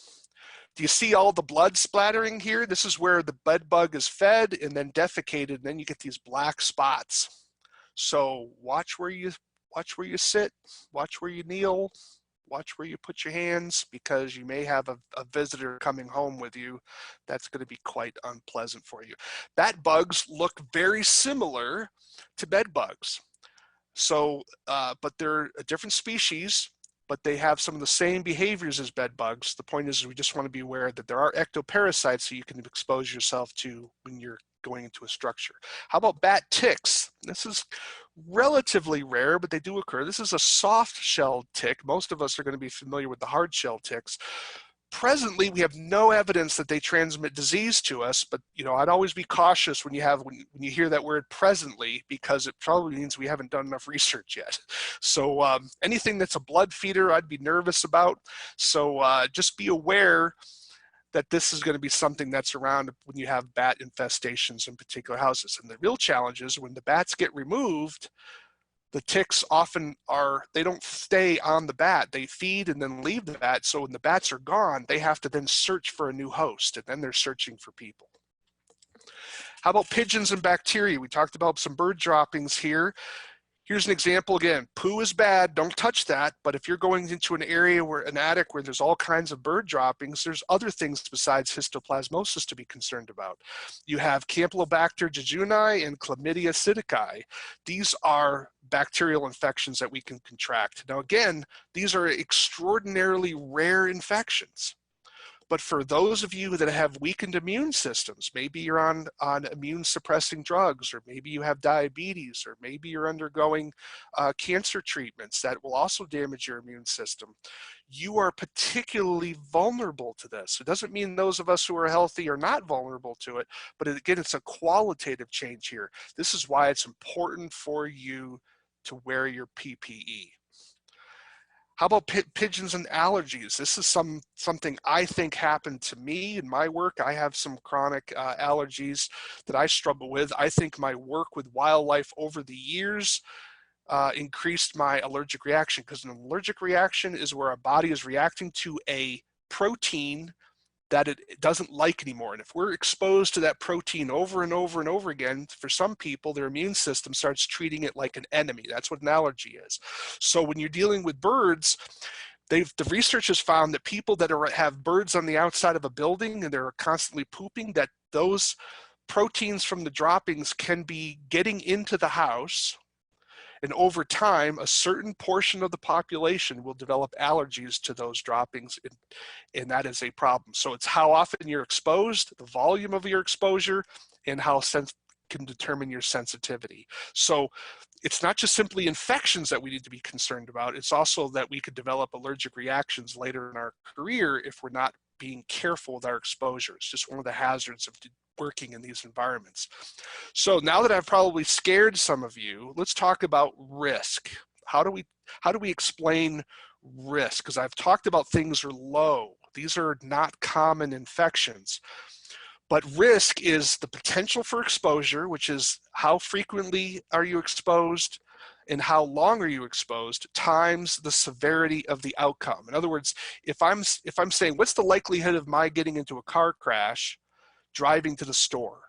Do you see all the blood splattering here? This is where the bed bug is fed and then defecated, and then you get these black spots. So watch where you sit, watch where you kneel, watch where you put your hands, because you may have a visitor coming home with you. That's going to be quite unpleasant for you. Bat bugs look very similar to bed bugs. So, but they're a different species, but they have some of the same behaviors as bed bugs. The point is, we just want to be aware that there are ectoparasites that you can expose yourself to when you're going into a structure. How about bat ticks? This is relatively rare, but they do occur. This is a soft-shelled tick. Most of us are going to be familiar with the hard-shelled ticks. Presently, we have no evidence that they transmit disease to us, but I'd always be cautious when you hear that word presently, because it probably means we haven't done enough research yet. So anything that's a blood feeder, I'd be nervous about. So just be aware that this is going to be something that's around when you have bat infestations in particular houses. And the real challenge is when the bats get removed, the ticks often they don't stay on the bat. They feed and then leave the bat. So when the bats are gone, they have to then search for a new host, and then they're searching for people. How about pigeons and bacteria? We talked about some bird droppings here. Here's an example again. Poo is bad, don't touch that. But if you're going into an area an attic where there's all kinds of bird droppings, there's other things besides histoplasmosis to be concerned about. You have Campylobacter jejuni and Chlamydia psittaci. These are bacterial infections that we can contract. Now again, these are extraordinarily rare infections. But for those of you that have weakened immune systems, maybe you're on immune suppressing drugs, or maybe you have diabetes, or maybe you're undergoing cancer treatments that will also damage your immune system, you are particularly vulnerable to this. It doesn't mean those of us who are healthy are not vulnerable to it, but again, it's a qualitative change here. This is why it's important for you to wear your PPE. How about pigeons and allergies? This is something I think happened to me in my work. I have some chronic allergies that I struggle with. I think my work with wildlife over the years increased my allergic reaction, because an allergic reaction is where our body is reacting to a protein that it doesn't like anymore. And if we're exposed to that protein over and over and over again, for some people, their immune system starts treating it like an enemy. That's what an allergy is. So when you're dealing with birds, the research has found that people that have birds on the outside of a building and they're constantly pooping, that those proteins from the droppings can be getting into the house And over time, a certain portion of the population will develop allergies to those droppings, and that is a problem. So it's how often you're exposed, the volume of your exposure, and how can determine your sensitivity. So it's not just simply infections that we need to be concerned about, it's also that we could develop allergic reactions later in our career if we're not being careful with our exposure. It's just one of the hazards of working in these environments. So now that I've probably scared some of you, let's talk about risk. How do we explain risk? Because I've talked about things are low. These are not common infections. But risk is the potential for exposure, which is how frequently are you exposed and how long are you exposed, times the severity of the outcome. In other words, if I'm saying, what's the likelihood of my getting into a car crash driving to the store?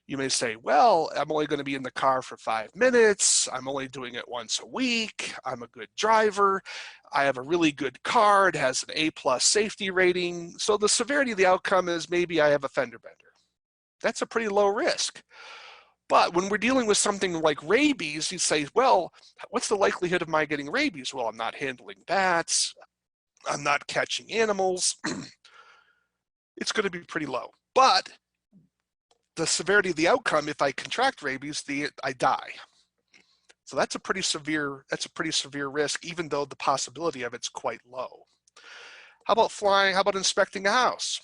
You may say, well, I'm only going to be in the car for 5 minutes. I'm only doing it once a week. I'm a good driver. I have a really good car. It has an A+ safety rating. So the severity of the outcome is maybe I have a fender bender. That's a pretty low risk. But when we're dealing with something like rabies, you say, well, what's the likelihood of my getting rabies? Well, I'm not handling bats. I'm not catching animals. It's going to be pretty low. But the severity of the outcome, if I contract rabies, I die. So that's a pretty severe risk, even though the possibility of it's quite low. How about flying? How about inspecting a house?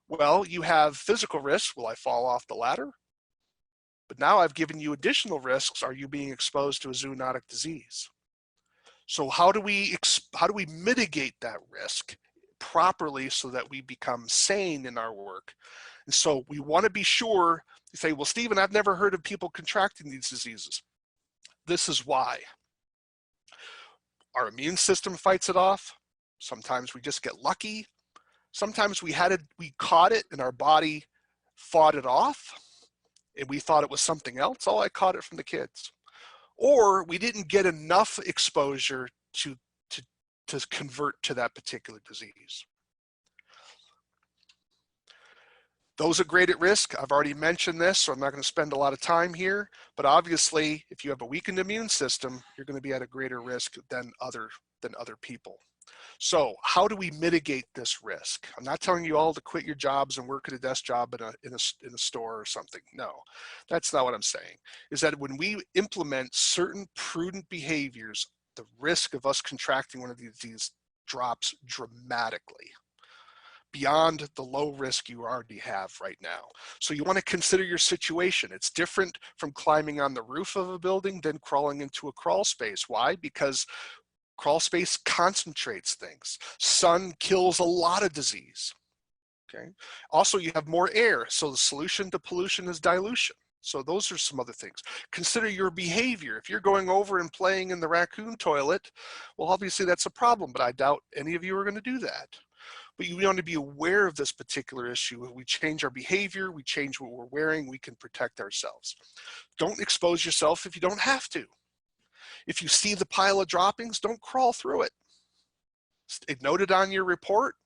Well, you have physical risks. Will I fall off the ladder? But now I've given you additional risks. Are you being exposed to a zoonotic disease? So how do we mitigate that risk properly so that we become sane in our work? And so we want to be sure. You say, well, Stephen, I've never heard of people contracting these diseases. This is why. Our immune system fights it off. Sometimes we just get lucky. Sometimes we caught it and our body fought it off and we thought it was something else. Oh, I caught it from the kids. Or we didn't get enough exposure to convert to that particular disease. Those are great at risk. I've already mentioned this, so I'm not going to spend a lot of time here. But obviously, if you have a weakened immune system, you're going to be at a greater risk than other people. So how do we mitigate this risk? I'm not telling you all to quit your jobs and work at a desk job in a store or something. No, that's not what I'm saying. Is that when we implement certain prudent behaviors, the risk of us contracting one of these drops dramatically, beyond the low risk you already have right now. So you want to consider your situation. It's different from climbing on the roof of a building than crawling into a crawl space. Why? Because crawl space concentrates things. Sun kills a lot of disease. Okay. Also, you have more air, so the solution to pollution is dilution. So those are some other things. Consider your behavior. If you're going over and playing in the raccoon toilet, well, obviously that's a problem, but I doubt any of you are going to do that. But you want to be aware of this particular issue. If we change our behavior, we change what we're wearing, we can protect ourselves. Don't expose yourself if you don't have to. If you see the pile of droppings, don't crawl through it. Note it on your report.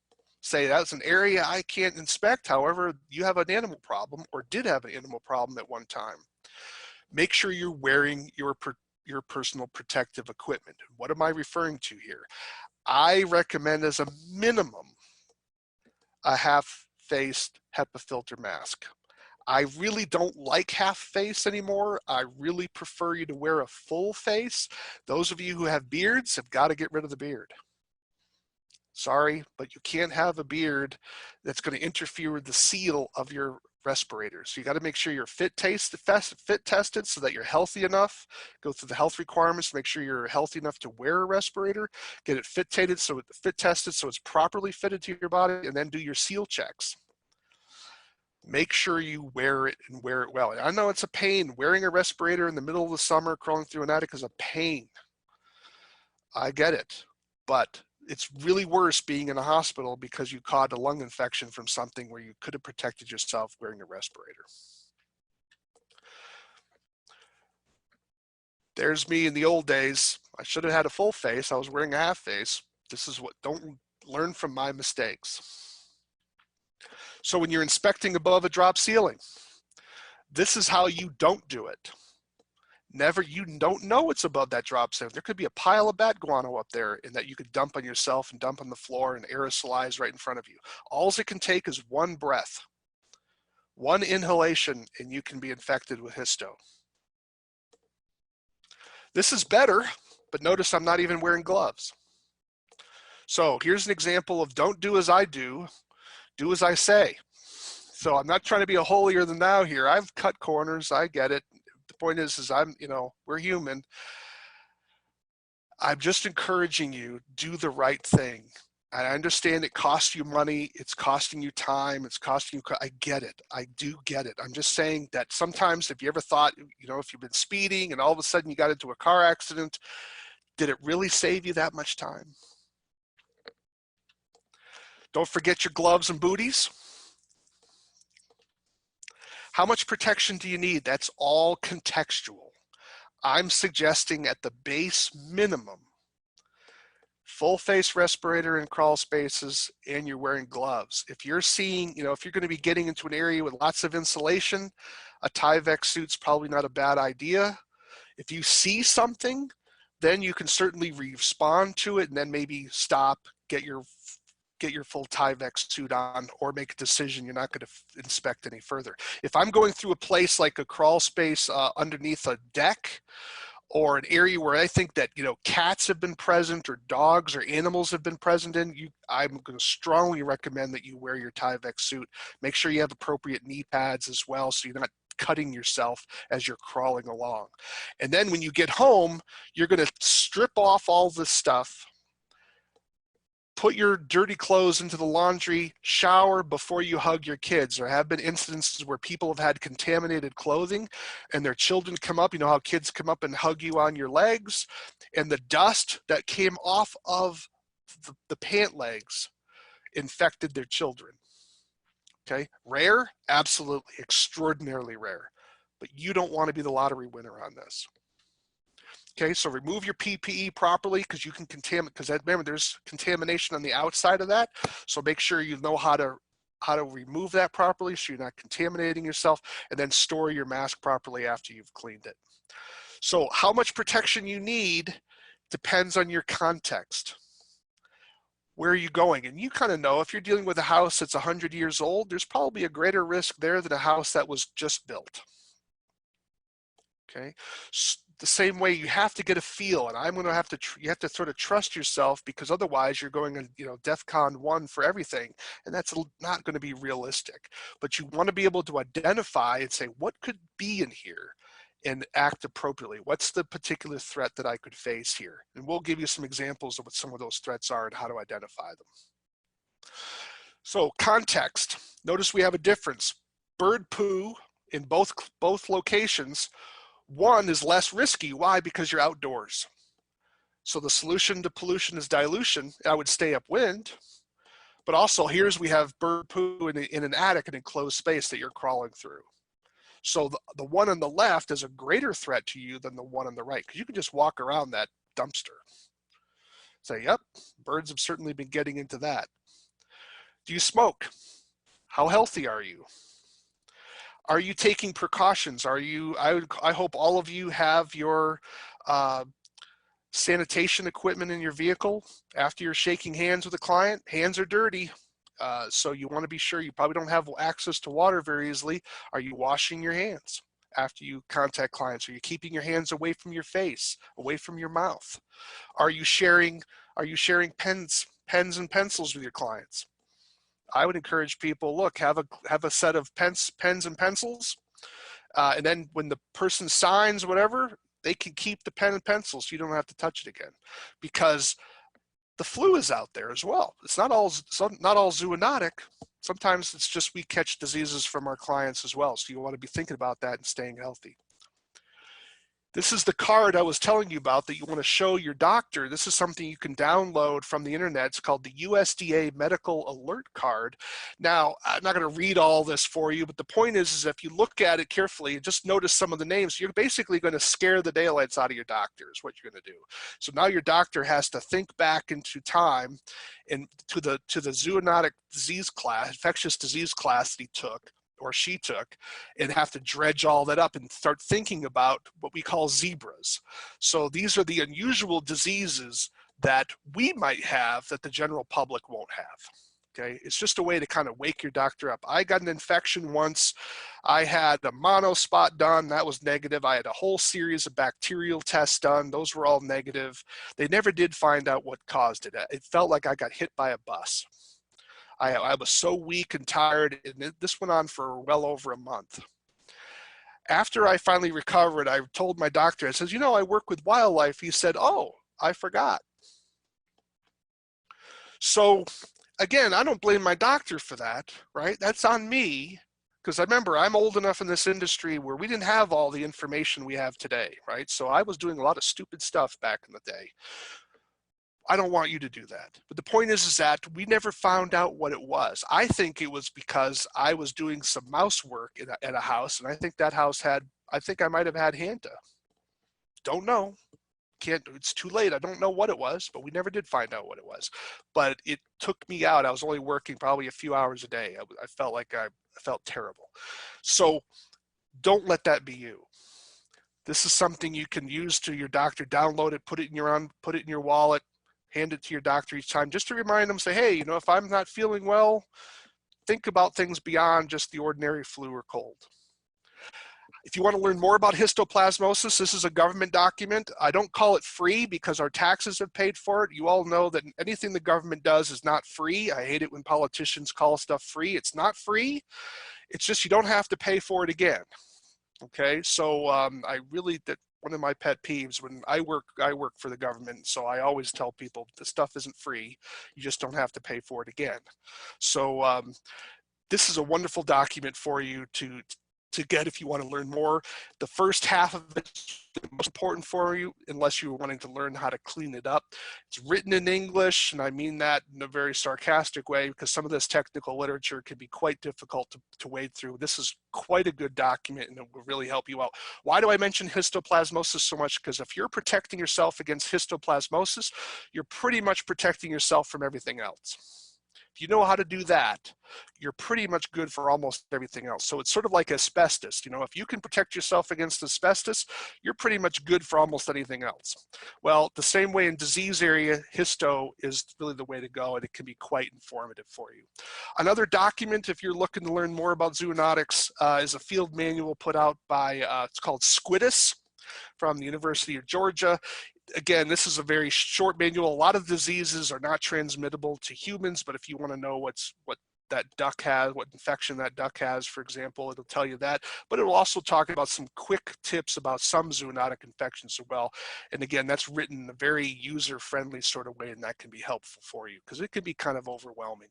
Say that's an area I can't inspect. However, you have an animal problem or did have an animal problem at one time. Make sure you're wearing your personal protective equipment. What am I referring to here? I recommend as a minimum a half-faced HEPA filter mask. I really don't like half face anymore. I really prefer you to wear a full face. Those of you who have beards have got to get rid of the beard. Sorry, but you can't have a beard that's going to interfere with the seal of your respirator. So you got to make sure you're fit tested so that you're healthy enough. Go through the health requirements to make sure you're healthy enough to wear a respirator. Get it fit tested so it's properly fitted to your body, and then do your seal checks. Make sure you wear it and wear it well. I know it's a pain. Wearing a respirator in the middle of the summer, crawling through an attic is a pain. I get it, but it's really worse being in a hospital because you caught a lung infection from something where you could have protected yourself wearing a respirator. There's me in the old days. I should have had a full face. I was wearing a half face. Don't learn from my mistakes. So when you're inspecting above a drop ceiling, this is how you don't do it. Never, you don't know it's above that drop zone. There could be a pile of bat guano up there and that you could dump on yourself and dump on the floor and aerosolize right in front of you. All it can take is one breath, one inhalation, and you can be infected with histo. This is better, but notice I'm not even wearing gloves. So here's an example of don't do as I do as I say. So I'm not trying to be a holier than thou here. I've cut corners, I get it. The point is I'm, we're human. I'm just encouraging you, do the right thing. I understand it costs you money, it's costing you time, it's costing you, I get it, I do get it. I'm just saying that sometimes if you ever thought, if you've been speeding and all of a sudden you got into a car accident, did it really save you that much time? Don't forget your gloves and booties. How much protection do you need? That's all contextual. I'm suggesting at the base minimum, full face respirator in crawl spaces, and you're wearing gloves. If you're seeing, if you're going to be getting into an area with lots of insulation, a Tyvek suit's probably not a bad idea. If you see something, then you can certainly respond to it and then maybe stop, get your full Tyvek suit on, or make a decision you're not going to inspect any further. If I'm going through a place like a crawl space underneath a deck, or an area where I think that cats have been present or dogs or animals have been present in, I'm going to strongly recommend that you wear your Tyvek suit. Make sure you have appropriate knee pads as well, so you're not cutting yourself as you're crawling along. And then when you get home, you're going to strip off all this stuff, put your dirty clothes into the laundry, shower before you hug your kids. There have been incidences where people have had contaminated clothing and their children come up, how kids come up and hug you on your legs, and the dust that came off of the pant legs infected their children. Okay, rare? Absolutely, extraordinarily rare. But you don't want to be the lottery winner on this. Okay, so remove your PPE properly, because you can contaminate, because remember there's contamination on the outside of that. So make sure you know how to remove that properly so you're not contaminating yourself, and then store your mask properly after you've cleaned it. So how much protection you need depends on your context. Where are you going? And you kind of know if you're dealing with a house that's 100 years old, there's probably a greater risk there than a house that was just built. Okay, the same way you have to get a feel, and you have to sort of trust yourself, because otherwise you're going DEFCON 1 for everything, and that's not going to be realistic. But you want to be able to identify and say, what could be in here, and act appropriately. What's the particular threat that I could face here? And we'll give you some examples of what some of those threats are and how to identify them. So context, notice we have a difference. Bird poo in both locations, one is less risky. Why? Because you're outdoors. So the solution to pollution is dilution. I would stay upwind. But also we have bird poo in an attic, an enclosed space that you're crawling through. So the one on the left is a greater threat to you than the one on the right, because you can just walk around that dumpster. Say, yep, birds have certainly been getting into that. Do you smoke? How healthy are you? Are you taking precautions? I hope all of you have your sanitation equipment in your vehicle. After you're shaking hands with a client, hands are dirty. So you want to be sure. You probably don't have access to water very easily. Are you washing your hands after you contact clients? Are you keeping your hands away from your face, away from your mouth? Are you sharing pens and pencils with your clients? I would encourage people, look, have a set of pens and pencils, and then when the person signs whatever, they can keep the pen and pencil, so you don't have to touch it again, because the flu is out there as well. It's not all zoonotic. Sometimes it's just we catch diseases from our clients as well, so you want to be thinking about that and staying healthy. This is the card I was telling you about that you want to show your doctor. This is something you can download from the internet. It's called the USDA Medical Alert Card. Now, I'm not going to read all this for you, but the point is if you look at it carefully and just notice some of the names, you're basically going to scare the daylights out of your doctor is what you're going to do. So now your doctor has to think back into time and to the zoonotic disease class, infectious disease class that he took, or she took, and have to dredge all that up and start thinking about what we call zebras. So these are the unusual diseases that we might have that the general public won't have. Okay, it's just a way to kind of wake your doctor up. I got an infection once. I had a mono spot done. That was negative. I had a whole series of bacterial tests done. Those were all negative. They never did find out what caused it. It felt like I got hit by a bus. I was so weak and tired, and this went on for well over a month. After I finally recovered, I told my doctor, I said, you know, I work with wildlife. He said, oh, I forgot. So again, I don't blame my doctor for that, right? That's on me, because I remember I'm old enough in this industry where we didn't have all the information we have today, right? So I was doing a lot of stupid stuff back in the day. I don't want you to do that. But the point is that we never found out what it was. I think it was because I was doing some mouse work at a house, and I think that house had, I think I might have had Hanta. Don't know. It's too late. I don't know what it was, but we never did find out what it was. But it took me out. I was only working probably a few hours a day. I felt like I felt terrible. So don't let that be you. This is something you can use to your doctor. Download it, put it in your wallet, hand it to your doctor each time, just to remind them. Say, hey, you know, if I'm not feeling well, think about things beyond just the ordinary flu or cold. If you want to learn more about histoplasmosis, this is a government document. I don't call it free because our taxes have paid for it. You all know that anything the government does is not free. I hate it when politicians call stuff free. It's not free. It's just you don't have to pay for it again. Okay, so I really, that one of my pet peeves when I work for the government, so I always tell people this stuff isn't free. You just don't have to pay for it again. So this is a wonderful document for you to get if you want to learn more. The first half of it is the most important for you, unless you're wanting to learn how to clean it up. It's written in English, and I mean that in a very sarcastic way, because some of this technical literature can be quite difficult to wade through. This is quite a good document, and it will really help you out. Why do I mention histoplasmosis so much? Because if you're protecting yourself against histoplasmosis, you're pretty much protecting yourself from everything else. If you know how to do that, you're pretty much good for almost everything else. So it's sort of like asbestos. You know, if you can protect yourself against asbestos, you're pretty much good for almost anything else. Well, the same way in disease area, histo is really the way to go, and it can be quite informative for you. Another document, if you're looking to learn more about zoonotics, is a field manual put out by, it's called Squidus from the University of Georgia. Again, this is a very short manual. A lot of diseases are not transmittable to humans, but if you want to know what that duck has, what infection that duck has, for example, it'll tell you that. But it will also talk about some quick tips about some zoonotic infections as well. And again, that's written in a very user-friendly sort of way, and that can be helpful for you because it can be kind of overwhelming.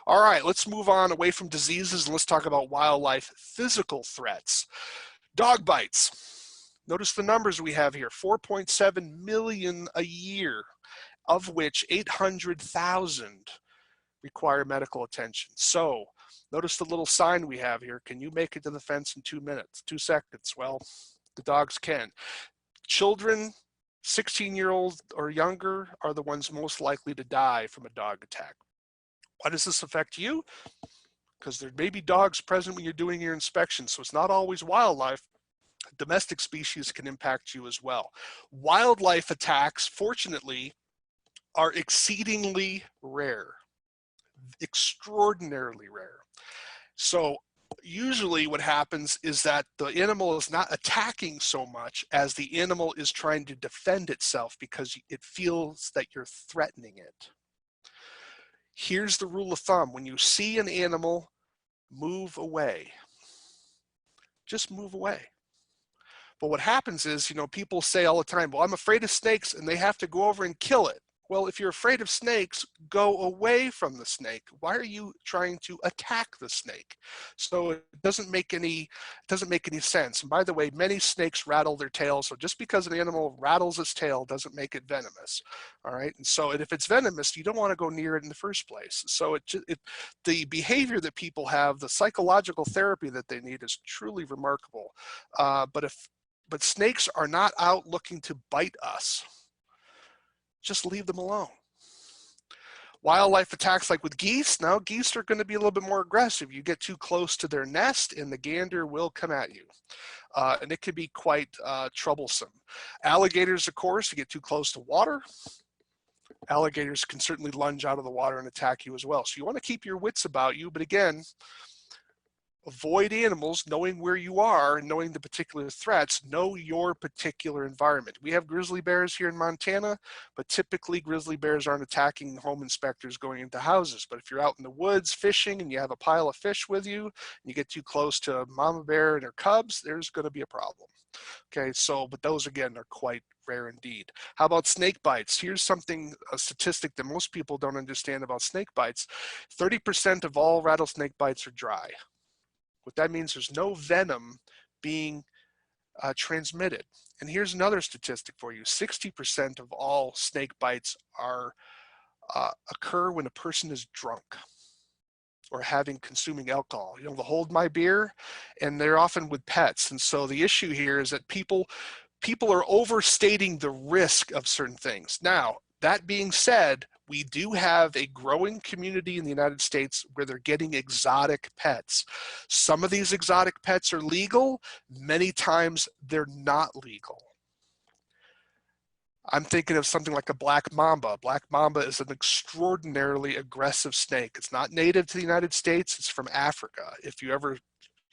All right, let's move on away from diseases and let's talk about wildlife physical threats. Dog bites. Notice the numbers we have here, 4.7 million a year, of which 800,000 require medical attention. So notice the little sign we have here. Can you make it to the fence in 2 minutes, 2 seconds? Well, the dogs can. Children, 16-year-olds or younger, are the ones most likely to die from a dog attack. Why does this affect you? Because there may be dogs present when you're doing your inspection, so it's not always wildlife. Domestic species can impact you as well. Wildlife attacks, fortunately, are exceedingly rare, extraordinarily rare. So usually what happens is that the animal is not attacking so much as the animal is trying to defend itself because it feels that you're threatening it. Here's the rule of thumb. When you see an animal, move away. Just move away. But what happens is, you know, people say all the time, well, I'm afraid of snakes, and they have to go over and kill it. Well, if you're afraid of snakes, go away from the snake. Why are you trying to attack the snake? So it doesn't make any sense. And by the way, many snakes rattle their tails. So just because an animal rattles its tail doesn't make it venomous. All right. And so if it's venomous, you don't want to go near it in the first place. So the behavior that people have, the psychological therapy that they need is truly remarkable. But snakes are not out looking to bite us. Just leave them alone. Wildlife attacks like with geese, now geese are going to be a little bit more aggressive. You get too close to their nest and the gander will come at you. And it can be quite troublesome. Alligators, of course, you get too close to water. Alligators can certainly lunge out of the water and attack you as well. So you want to keep your wits about you, but again, avoid animals, knowing where you are and knowing the particular threats. Know your particular environment. We have grizzly bears here in Montana, but typically grizzly bears aren't attacking home inspectors going into houses. But if you're out in the woods fishing and you have a pile of fish with you and you get too close to mama bear and her cubs, there's going to be a problem. Okay, so, but those again are quite rare indeed. How about snake bites? Here's something, a statistic that most people don't understand about snake bites. 30% of all rattlesnake bites are dry. What that means, there's no venom being transmitted. And here's another statistic for you. 60% of all snake bites are occur when a person is drunk or consuming alcohol. You know, the hold my beer, and they're often with pets. And so the issue here is that people are overstating the risk of certain things. Now, that being said, we do have a growing community in the United States where they're getting exotic pets. Some of these exotic pets are legal, many times they're not legal. I'm thinking of something like a black mamba. Black mamba is an extraordinarily aggressive snake. It's not native to the United States, it's from Africa. If you ever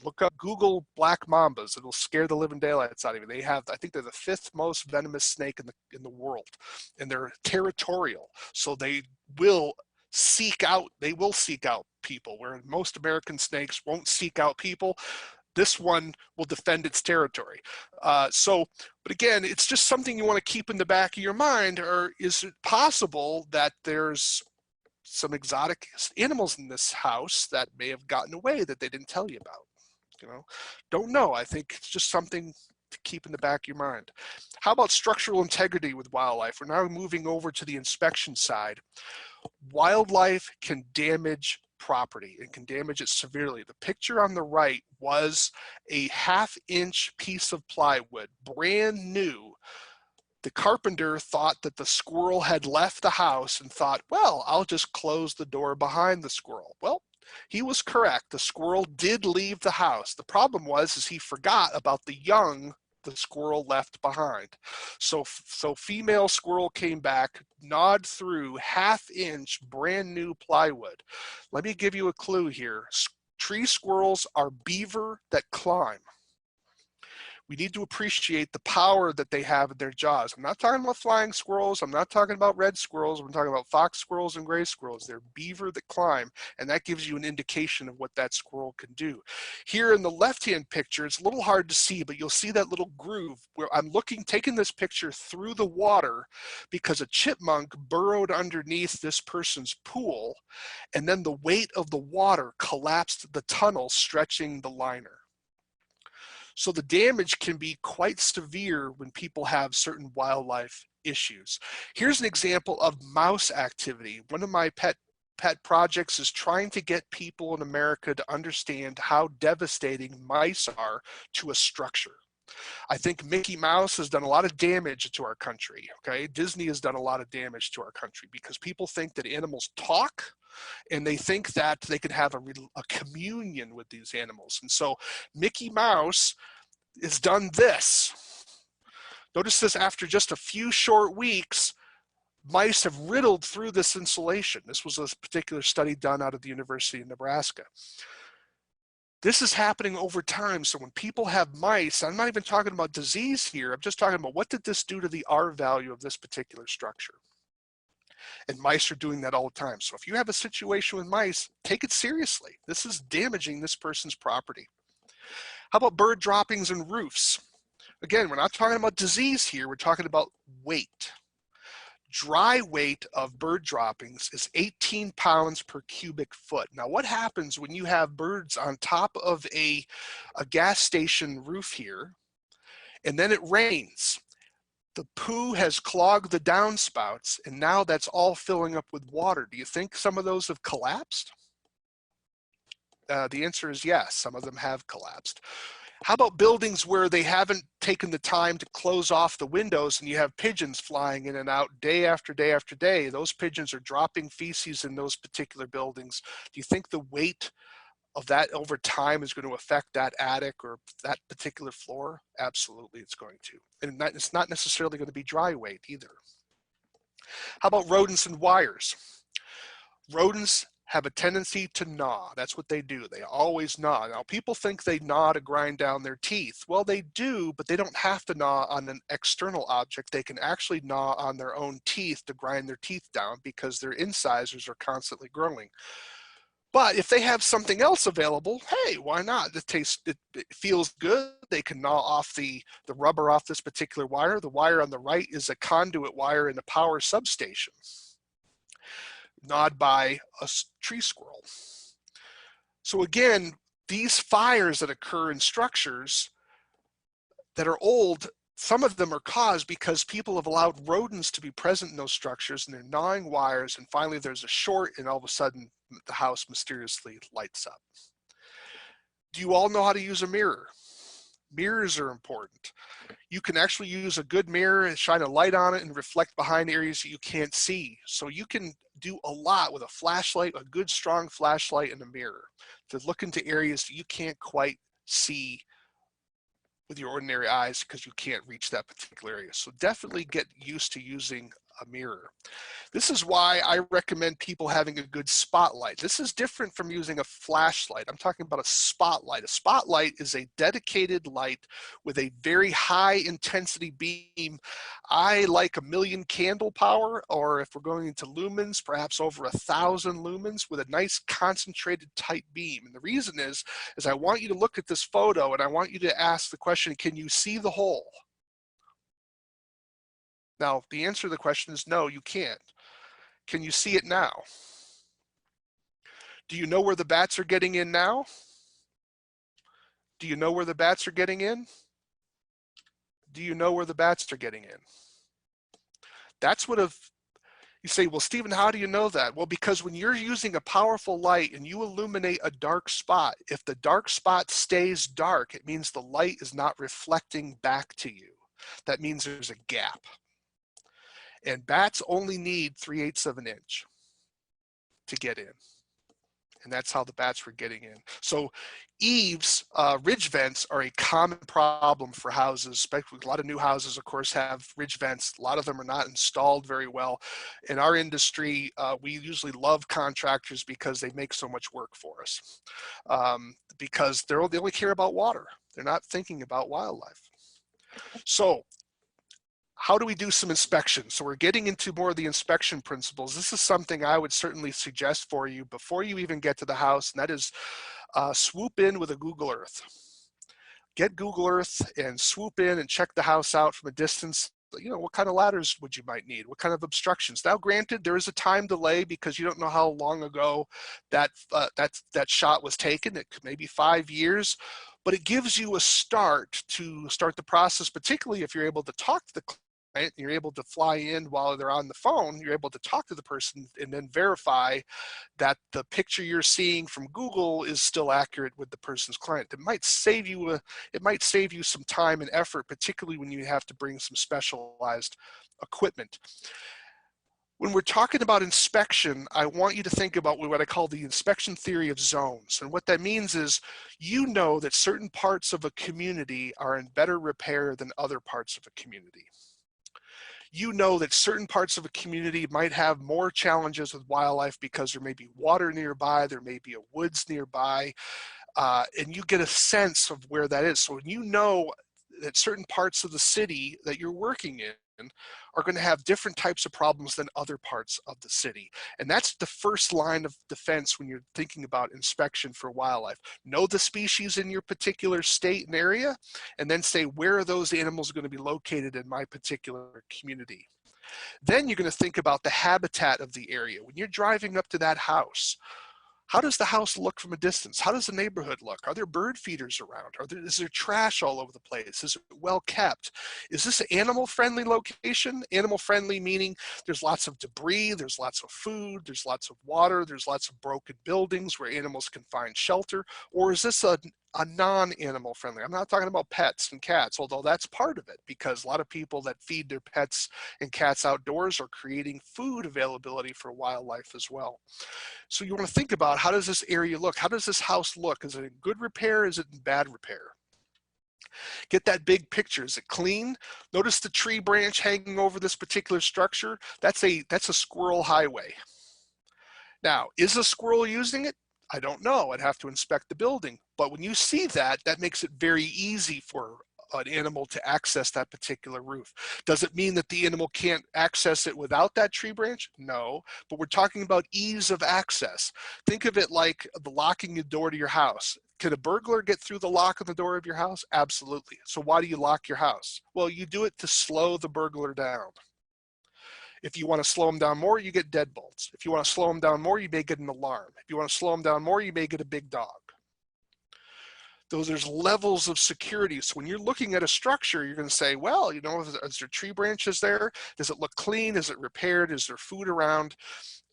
look up, Google black mambas, it'll scare the living daylights out of you. They have, I think they're the 5th most venomous snake in the world, and they're territorial. So they will seek out people, where most American snakes won't seek out people. This one will defend its territory. But again, it's just something you want to keep in the back of your mind. Or is it possible that there's some exotic animals in this house that may have gotten away that they didn't tell you about? You know, don't know. I think it's just something to keep in the back of your mind. How about structural integrity with wildlife? We're now moving over to the inspection side. Wildlife can damage property and can damage it severely. The picture on the right was a 1/2-inch piece of plywood, brand new. The carpenter thought that the squirrel had left the house and thought, well, I'll just close the door behind the squirrel. Well, he was correct. The squirrel did leave the house. The problem was he forgot about the young the squirrel left behind. So female squirrel came back, gnawed through 1/2-inch brand new plywood. Let me give you a clue here. Tree squirrels are beaver that climb. We need to appreciate the power that they have in their jaws. I'm not talking about flying squirrels. I'm not talking about red squirrels. I'm talking about fox squirrels and gray squirrels. They're beaver that climb, and that gives you an indication of what that squirrel can do. Here in the left-hand picture, it's a little hard to see, but you'll see that little groove where I'm taking this picture through the water because a chipmunk burrowed underneath this person's pool, and then the weight of the water collapsed the tunnel, stretching the liner. So the damage can be quite severe when people have certain wildlife issues. Here's an example of mouse activity. One of my pet projects is trying to get people in America to understand how devastating mice are to a structure. I think Mickey Mouse has done a lot of damage to our country, okay? Disney has done a lot of damage to our country because people think that animals talk, and they think that they can have a communion with these animals. And so Mickey Mouse has done this. Notice this, after just a few short weeks, mice have riddled through this insulation. This was a particular study done out of the University of Nebraska. This is happening over time. So when people have mice, I'm not even talking about disease here. I'm just talking about what did this do to the R value of this particular structure. And mice are doing that all the time. So if you have a situation with mice, take it seriously. This is damaging this person's property. How about bird droppings and roofs? Again, we're not talking about disease here. We're talking about weight. Dry weight of bird droppings is 18 pounds per cubic foot. Now, what happens when you have birds on top of a gas station roof here, and then it rains? The poo has clogged the downspouts, and now that's all filling up with water. Do you think some of those have collapsed? The answer is yes, some of them have collapsed. How about buildings where they haven't taken the time to close off the windows and you have pigeons flying in and out day after day after day? Those pigeons are dropping feces in those particular buildings. Do you think the weight of that over time is going to affect that attic or that particular floor? Absolutely, it's going to. And it's not necessarily going to be dry weight either. How about rodents and wires? Rodents have a tendency to gnaw. That's what they do. They always gnaw. Now, people think they gnaw to grind down their teeth. Well, they do, but they don't have to gnaw on an external object. They can actually gnaw on their own teeth to grind their teeth down because their incisors are constantly growing. But if they have something else available, hey, why not? It feels good. They can gnaw off the rubber off this particular wire. The wire on the right is a conduit wire in a power substation, gnawed by a tree squirrel. So again, these fires that occur in structures that are old, some of them are caused because people have allowed rodents to be present in those structures and they're gnawing wires, and finally there's a short and all of a sudden the house mysteriously lights up. Do you all know how to use a mirror? Mirrors are important. You can actually use a good mirror and shine a light on it and reflect behind areas that you can't see. So you can do a lot with a flashlight, a good strong flashlight and a mirror to look into areas that you can't quite see with your ordinary eyes because you can't reach that particular area. So definitely get used to using a mirror. This is why I recommend people having a good spotlight. This is different from using a flashlight. I'm talking about a spotlight. A spotlight is a dedicated light with a very high intensity beam. I like 1,000,000 candle power, or if we're going into lumens, perhaps over 1,000 lumens with a nice concentrated tight beam. And the reason is I want you to look at this photo and I want you to ask the question, can you see the hole? Now, the answer to the question is no, you can't. Can you see it now? Do you know where the bats are getting in now? Do you know where the bats are getting in? Do you know where the bats are getting in? That's what you say, well, Stephen, how do you know that? Well, because when you're using a powerful light and you illuminate a dark spot, if the dark spot stays dark, it means the light is not reflecting back to you. That means there's a gap. And bats only need 3/8 of an inch to get in. And that's how the bats were getting in. So eaves, ridge vents are a common problem for houses, especially a lot of new houses, of course, have ridge vents. A lot of them are not installed very well. In our industry, we usually love contractors because they make so much work for us, because they only care about water. They're not thinking about wildlife. So how do we do some inspection? So we're getting into more of the inspection principles. This is something I would certainly suggest for you before you even get to the house, and that is swoop in with a Google Earth. Get Google Earth and swoop in and check the house out from a distance. You know, what kind of ladders would you might need? What kind of obstructions? Now, granted, there is a time delay because you don't know how long ago that shot was taken. It could maybe 5 years, but it gives you a start to start the process, particularly if you're able to talk to the client. You're able to fly in while they're on the phone. You're able to talk to the person and then verify that the picture you're seeing from Google is still accurate with the person's client. It might save you some time and effort, particularly when you have to bring some specialized equipment. When we're talking about inspection, I want you to think about what I call the inspection theory of zones. And what that means is, you know that certain parts of a community are in better repair than other parts of a community. You know that certain parts of a community might have more challenges with wildlife because there may be water nearby, there may be a woods nearby, and you get a sense of where that is. So when you know that certain parts of the city that you're working in are going to have different types of problems than other parts of the city. And that's the first line of defense when you're thinking about inspection for wildlife. Know the species in your particular state and area, and then say, where are those animals going to be located in my particular community? Then you're going to think about the habitat of the area. When you're driving up to that house, how does the house look from a distance? How does the neighborhood look? Are there bird feeders around? Is there trash all over the place? Is it well kept? Is this an animal-friendly location? Animal-friendly meaning there's lots of debris, there's lots of food, there's lots of water, there's lots of broken buildings where animals can find shelter? Or is this an a non-animal friendly. I'm not talking about pets and cats, although that's part of it, because a lot of people that feed their pets and cats outdoors are creating food availability for wildlife as well. So you want to think about, how does this area look? How does this house look? Is it in good repair? Is it in bad repair? Get that big picture. Is it clean? Notice the tree branch hanging over this particular structure. That's a squirrel highway. Now, is a squirrel using it? I don't know. I'd have to inspect the building. But when you see that, that makes it very easy for an animal to access that particular roof. Does it mean that the animal can't access it without that tree branch? No, but we're talking about ease of access. Think of it like the locking the door to your house. Could a burglar get through the lock on the door of your house? Absolutely. So why do you lock your house? Well, you do it to slow the burglar down. If you want to slow them down more, you get deadbolts. If you want to slow them down more, you may get an alarm. If you want to slow them down more, you may get a big dog. There's levels of security. So when you're looking at a structure, you're going to say, well, you know, is there tree branches there? Does it look clean? Is it repaired? Is there food around?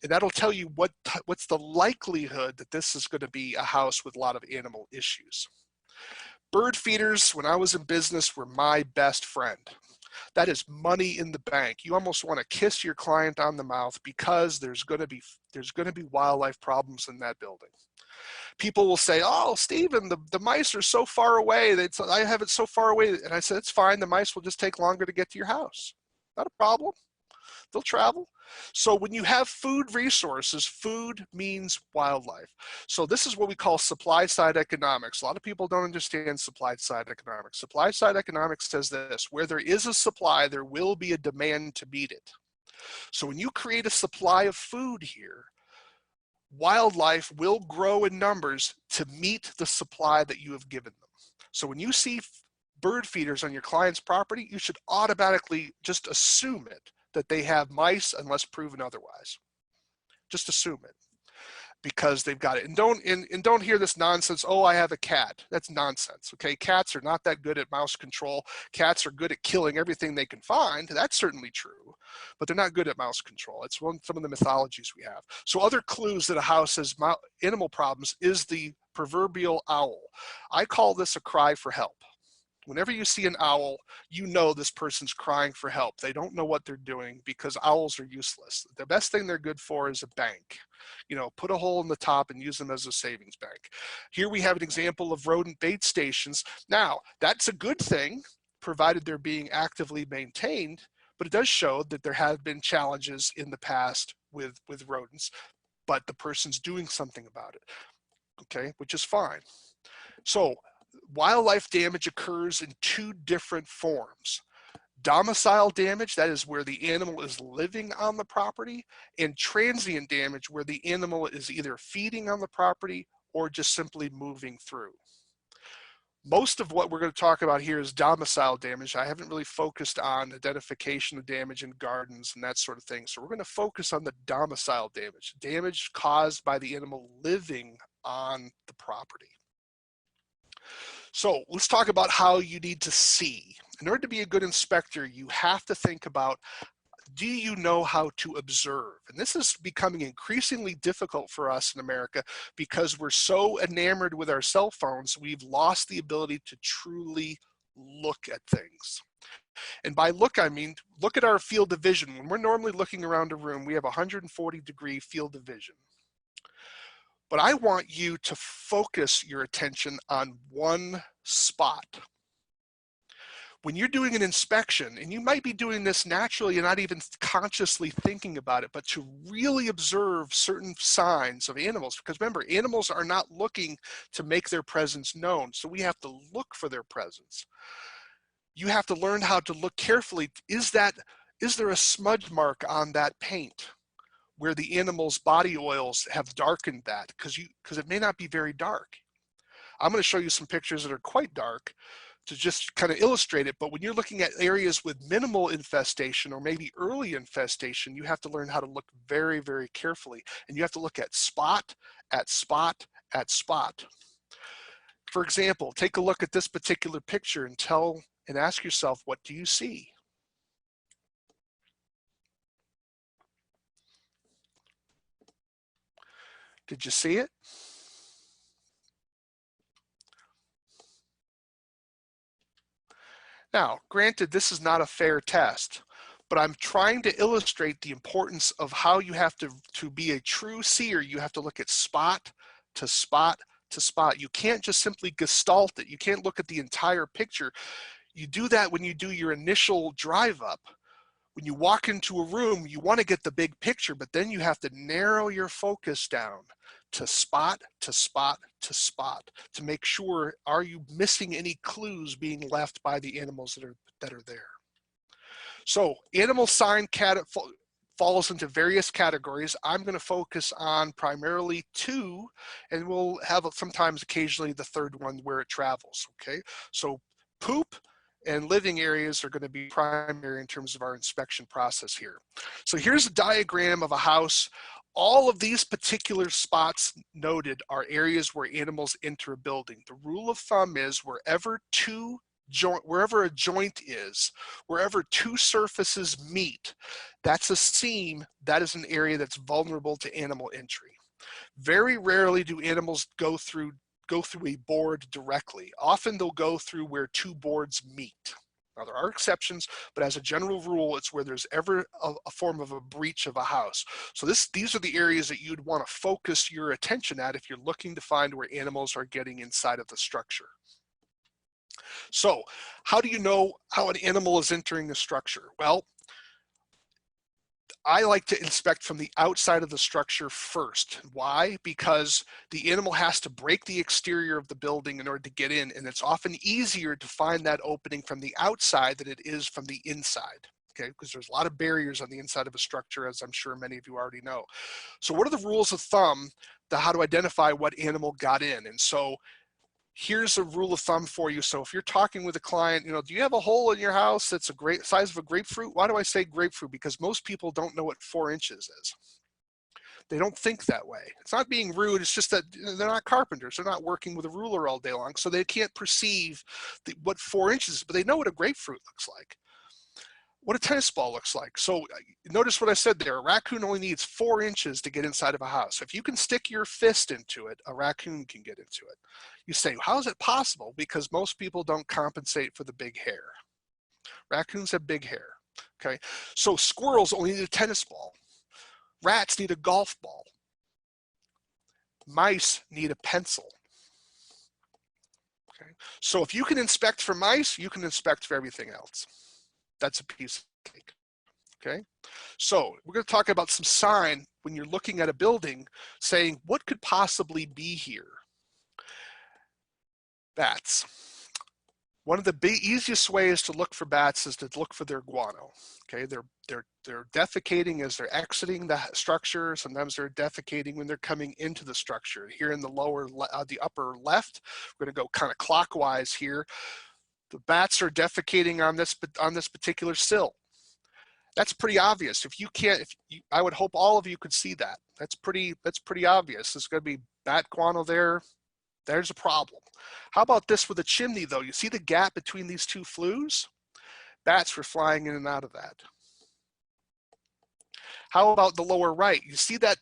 And that'll tell you what's the likelihood that this is going to be a house with a lot of animal issues. Bird feeders, when I was in business, were my best friend. That is money in the bank. You almost want to kiss your client on the mouth, because there's going to be wildlife problems in that building. People will say, oh, Stephen, the mice are so far away. I have it so far away. And I said, it's fine. The mice will just take longer to get to your house. Not a problem. They'll travel. So when you have food resources, food means wildlife. So this is what we call supply side economics. A lot of people don't understand supply side economics. Supply side economics says this: where there is a supply, there will be a demand to meet it. So when you create a supply of food here, wildlife will grow in numbers to meet the supply that you have given them. So when you see bird feeders on your client's property, you should automatically just assume it, that they have mice, unless proven otherwise. Just assume it, because they've got it. And don't hear this nonsense, oh, I have a cat. That's nonsense, okay? Cats are not that good at mouse control. Cats are good at killing everything they can find. That's certainly true, but they're not good at mouse control. It's some of the mythologies we have. So other clues that a house has animal problems is the proverbial owl. I call this a cry for help. Whenever you see an owl, you know this person's crying for help. They don't know what they're doing, because owls are useless. The best thing they're good for is a bank. You know, put a hole in the top and use them as a savings bank. Here we have an example of rodent bait stations. Now, that's a good thing, provided they're being actively maintained, but it does show that there have been challenges in the past with rodents, but the person's doing something about it, okay, which is fine. So wildlife damage occurs in two different forms. Domicile damage, that is where the animal is living on the property, and transient damage, where the animal is either feeding on the property or just simply moving through. Most of what we're going to talk about here is domicile damage. I haven't really focused on identification of damage in gardens and that sort of thing. So we're going to focus on the domicile damage, damage caused by the animal living on the property. So let's talk about how you need to see. In order to be a good inspector, you have to think about, do you know how to observe? And this is becoming increasingly difficult for us in America, because we're so enamored with our cell phones, we've lost the ability to truly look at things. And by look, I mean, look at our field of vision. When we're normally looking around a room, we have 140-degree field of vision. But I want you to focus your attention on one spot. When you're doing an inspection, and you might be doing this naturally and not even consciously thinking about it, but to really observe certain signs of animals, because remember, animals are not looking to make their presence known, so we have to look for their presence. You have to learn how to look carefully. Is there a smudge mark on that paint, where the animal's body oils have darkened that, because it may not be very dark. I'm going to show you some pictures that are quite dark to just kind of illustrate it, but when you're looking at areas with minimal infestation or maybe early infestation, you have to learn how to look very, very carefully, and you have to look at spot, at spot, at spot. For example, take a look at this particular picture and ask yourself, what do you see? Did you see it? Now, granted, this is not a fair test, but I'm trying to illustrate the importance of how you have to be a true seer, you have to look at spot to spot to spot. You can't just simply gestalt it. You can't look at the entire picture. You do that when you do your initial drive up. When you walk into a room, you want to get the big picture, but then you have to narrow your focus down to spot to spot to spot to make sure, are you missing any clues being left by the animals that are there? So animal sign falls into various categories. I'm going to focus on primarily two, and we'll have sometimes occasionally the third one where it travels, okay? So poop and living areas are going to be primary in terms of our inspection process here. So here's a diagram of a house. All of these particular spots noted are areas where animals enter a building. The rule of thumb is wherever a joint is, wherever two surfaces meet, that's a seam, that is an area that's vulnerable to animal entry. Very rarely do animals go through a board directly. Often they'll go through where two boards meet. Now there are exceptions, but as a general rule, it's where there's ever a form of a breach of a house. So these are the areas that you'd want to focus your attention at if you're looking to find where animals are getting inside of the structure. So how do you know how an animal is entering the structure? Well, I like to inspect from the outside of the structure first. Why? Because the animal has to break the exterior of the building in order to get in, and it's often easier to find that opening from the outside than it is from the inside. Okay, because there's a lot of barriers on the inside of a structure, as I'm sure many of you already know. So what are the rules of thumb to how to identify what animal got in? And so here's a rule of thumb for you. So if you're talking with a client, do you have a hole in your house that's a great size of a grapefruit? Why do I say grapefruit? Because most people don't know what 4 inches is. They don't think that way. It's not being rude. It's just that they're not carpenters. They're not working with a ruler all day long. So they can't perceive what 4 inches is, but they know what a grapefruit looks like, what a tennis ball looks like. So notice what I said there. A raccoon only needs 4 inches to get inside of a house. If you can stick your fist into it, a raccoon can get into it. You say, how is it possible? Because most people don't compensate for the big hair. Raccoons have big hair, okay? So squirrels only need a tennis ball. Rats need a golf ball. Mice need a pencil. Okay? So if you can inspect for mice, you can inspect for everything else. That's a piece of cake, okay? So we're going to talk about some sign when you're looking at a building saying, what could possibly be here? Bats. One of the easiest ways to look for bats is to look for their guano. Okay, they're defecating as they're exiting the structure. Sometimes they're defecating when they're coming into the structure. Here in the upper left, we're going to go kind of clockwise here. The bats are defecating on this particular sill. That's pretty obvious. I would hope all of you could see that. That's pretty obvious. There's going to be bat guano there. There's a problem. How about this with a chimney though? You see the gap between these two flues? Bats were flying in and out of that. How about the lower right? You see that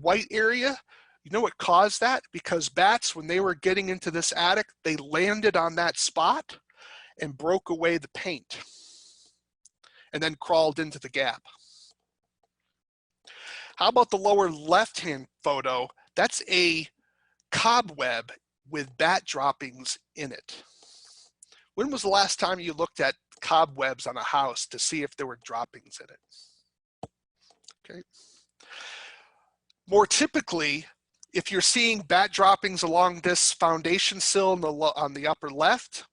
white area? You know what caused that? Because bats, when they were getting into this attic, they landed on that spot and broke away the paint and then crawled into the gap. How about the lower left-hand photo? That's a cobweb with bat droppings in it. When was the last time you looked at cobwebs on a house to see if there were droppings in it? Okay. More typically, if you're seeing bat droppings along this foundation sill on the upper left,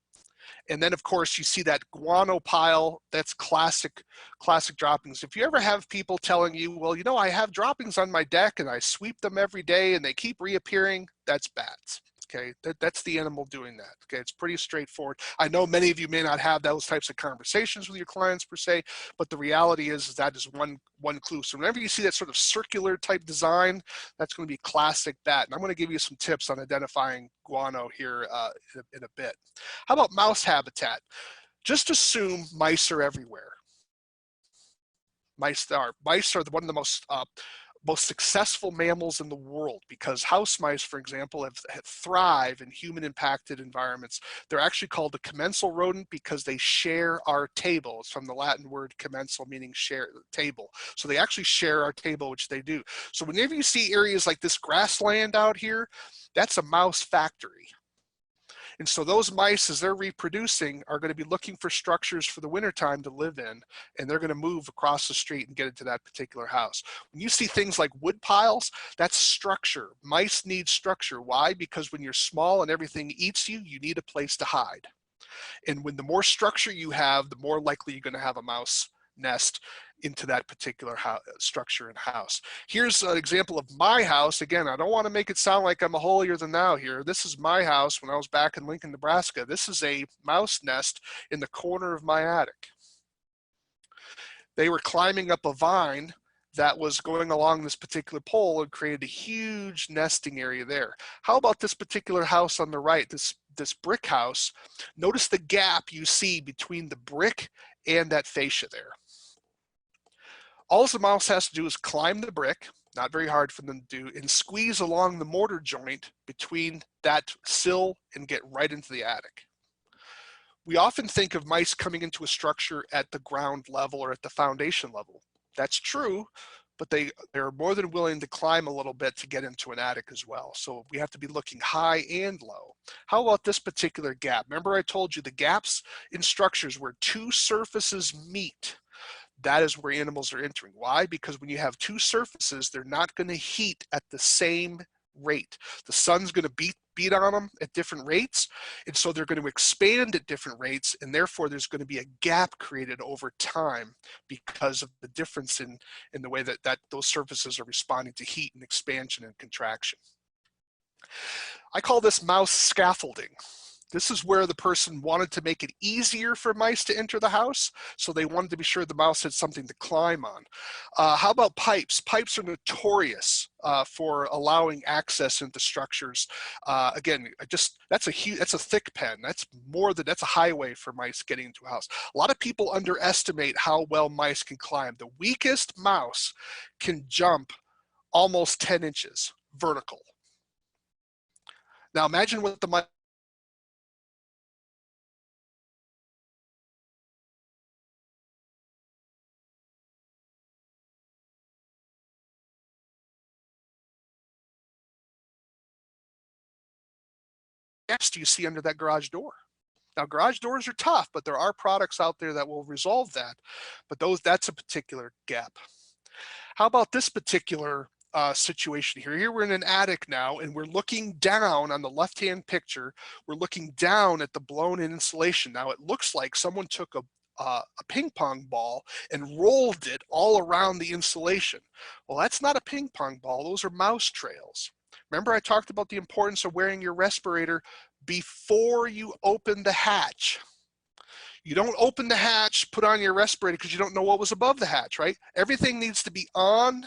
and then of course you see that guano pile, that's classic droppings. If you ever have people telling you, well, I have droppings on my deck and I sweep them every day and they keep reappearing, that's bats. Okay, that's the animal doing that. Okay, it's pretty straightforward. I know many of you may not have those types of conversations with your clients per se, but the reality is that is one clue. So whenever you see that sort of circular type design, that's going to be classic bat. And I'm going to give you some tips on identifying guano here in a bit. How about mouse habitat? Just assume mice are everywhere. Mice are one of the most most successful mammals in the world, because house mice, for example, have thrive in human impacted environments. They're actually called a commensal rodent because they share our table. It's from the Latin word commensal, meaning share table. So they actually share our table, which they do. So whenever you see areas like this grassland out here, that's a mouse factory. And so those mice, as they're reproducing, are going to be looking for structures for the wintertime to live in, and they're going to move across the street and get into that particular house. When you see things like wood piles, that's structure. Mice need structure. Why? Because when you're small and everything eats you, you need a place to hide. And when the more structure you have, the more likely you're going to have a mouse nest into that particular structure and house. Here's an example of my house. Again, I don't want to make it sound like I'm a holier than thou here. This is my house when I was back in Lincoln, Nebraska. This is a mouse nest in the corner of my attic. They were climbing up a vine that was going along this particular pole and created a huge nesting area there. How about this particular house on the right, this brick house? Notice the gap you see between the brick and that fascia there. All the mouse has to do is climb the brick, not very hard for them to do, and squeeze along the mortar joint between that sill and get right into the attic. We often think of mice coming into a structure at the ground level or at the foundation level. That's true, but they're more than willing to climb a little bit to get into an attic as well. So we have to be looking high and low. How about this particular gap? Remember I told you the gaps in structures where two surfaces meet. That is where animals are entering. Why? Because when you have two surfaces, they're not going to heat at the same rate. The sun's going to beat on them at different rates, and so they're going to expand at different rates, and therefore there's going to be a gap created over time because of the difference in the way that those surfaces are responding to heat and expansion and contraction. I call this mouse scaffolding. This is where the person wanted to make it easier for mice to enter the house, so they wanted to be sure the mouse had something to climb on. How about pipes? Pipes are notorious for allowing access into structures. Again, that's a thick pen. That's a highway for mice getting into a house. A lot of people underestimate how well mice can climb. The weakest mouse can jump almost 10 inches vertical. Now imagine what the mice gaps do you see under that garage door? Now, garage doors are tough, but there are products out there that will resolve that. But that's a particular gap. How about this particular situation here? Here we're in an attic now, and we're looking down on the left-hand picture. We're looking down at the blown-in insulation. Now, it looks like someone took a ping pong ball and rolled it all around the insulation. Well, that's not a ping pong ball. Those are mouse trails. Remember I talked about the importance of wearing your respirator before you open the hatch. You don't open the hatch, put on your respirator because you don't know what was above the hatch, right? Everything needs to be on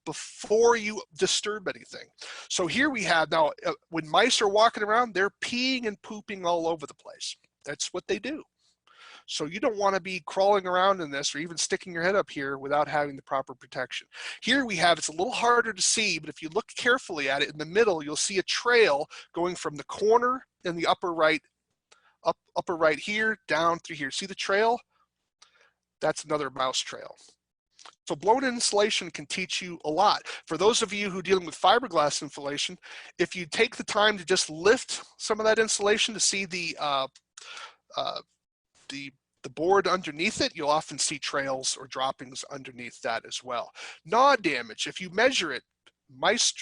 before you disturb anything. So here we have now, when mice are walking around, they're peeing and pooping all over the place. That's what they do. So you don't want to be crawling around in this or even sticking your head up here without having the proper protection. Here we have, it's a little harder to see, but if you look carefully at it in the middle, you'll see a trail going from the corner in the upper right, upper right here, down through here. See the trail? That's another mouse trail. So blown insulation can teach you a lot. For those of you who are dealing with fiberglass insulation, if you take the time to just lift some of that insulation to see the board underneath it, you'll often see trails or droppings underneath that as well. Gnaw damage, if you measure it, mice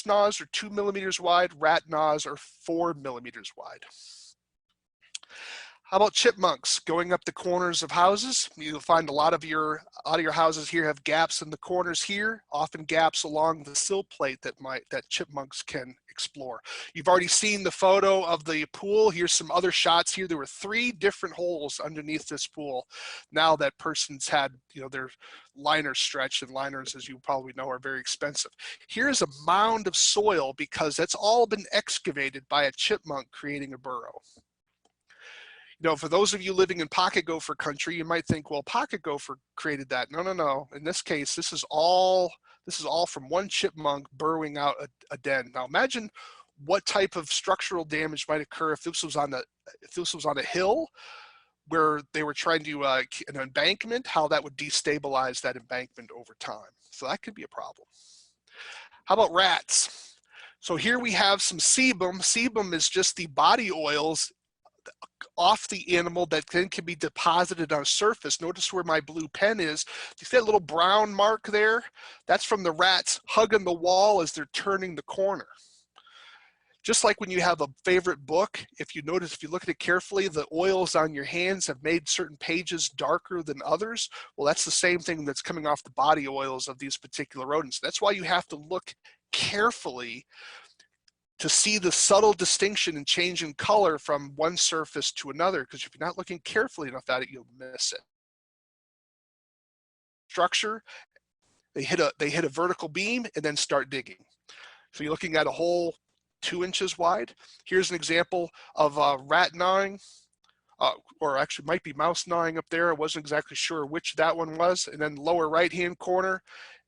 gnaws are 2 millimeters wide, rat gnaws are 4 millimeters wide. How about chipmunks going up the corners of houses? You'll find a lot of your houses here have gaps in the corners here, often gaps along the sill plate that chipmunks can explore. You've already seen the photo of the pool. Here's some other shots here. There were 3 different holes underneath this pool. Now that person's had, their liners stretched, and liners, as you probably know, are very expensive. Here's a mound of soil because that's all been excavated by a chipmunk creating a burrow. You know, for those of you living in pocket gopher country, you might think, well, pocket gopher created that. No, no, no. In this case, this is all from one chipmunk burrowing out a den. Now imagine what type of structural damage might occur if this was on a hill where they were trying to an embankment, how that would destabilize that embankment over time. So that could be a problem. How about rats? So here we have some sebum. Sebum is just the body oils off the animal that then can be deposited on a surface. Notice where my blue pen is. Do you see that little brown mark there? That's from the rats hugging the wall as they're turning the corner. Just like when you have a favorite book, if you notice, if you look at it carefully, the oils on your hands have made certain pages darker than others. Well, that's the same thing that's coming off the body oils of these particular rodents. That's why you have to look carefully to see the subtle distinction and change in color from one surface to another, because if you're not looking carefully enough at it, you'll miss it. Structure, they hit a vertical beam and then start digging. So you're looking at a hole 2 inches wide. Here's an example of rat gnawing, or actually might be mouse gnawing up there. I wasn't exactly sure which that one was. And then lower right-hand corner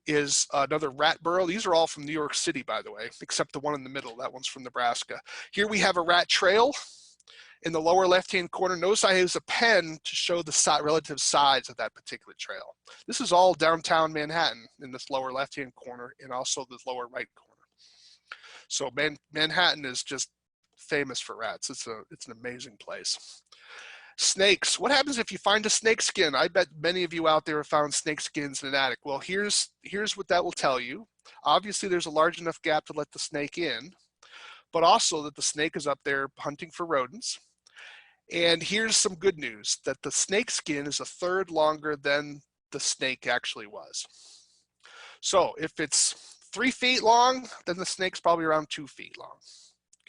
is another rat burrow. These are all from New York City, by the way, except the one in the middle. That one's from Nebraska. Here we have a rat trail. In the lower left-hand corner, notice I use a pen to show the relative size of that particular trail. This is all downtown Manhattan in this lower left-hand corner and also the lower right corner. So Manhattan is just famous for rats. It's an amazing place. Snakes. What happens if you find a snake skin? I bet many of you out there have found snake skins in an attic. Well, here's what that will tell you. Obviously, there's a large enough gap to let the snake in, but also that the snake is up there hunting for rodents. And here's some good news, that the snake skin is a third longer than the snake actually was. So if it's 3 feet long, then the snake's probably around 2 feet long.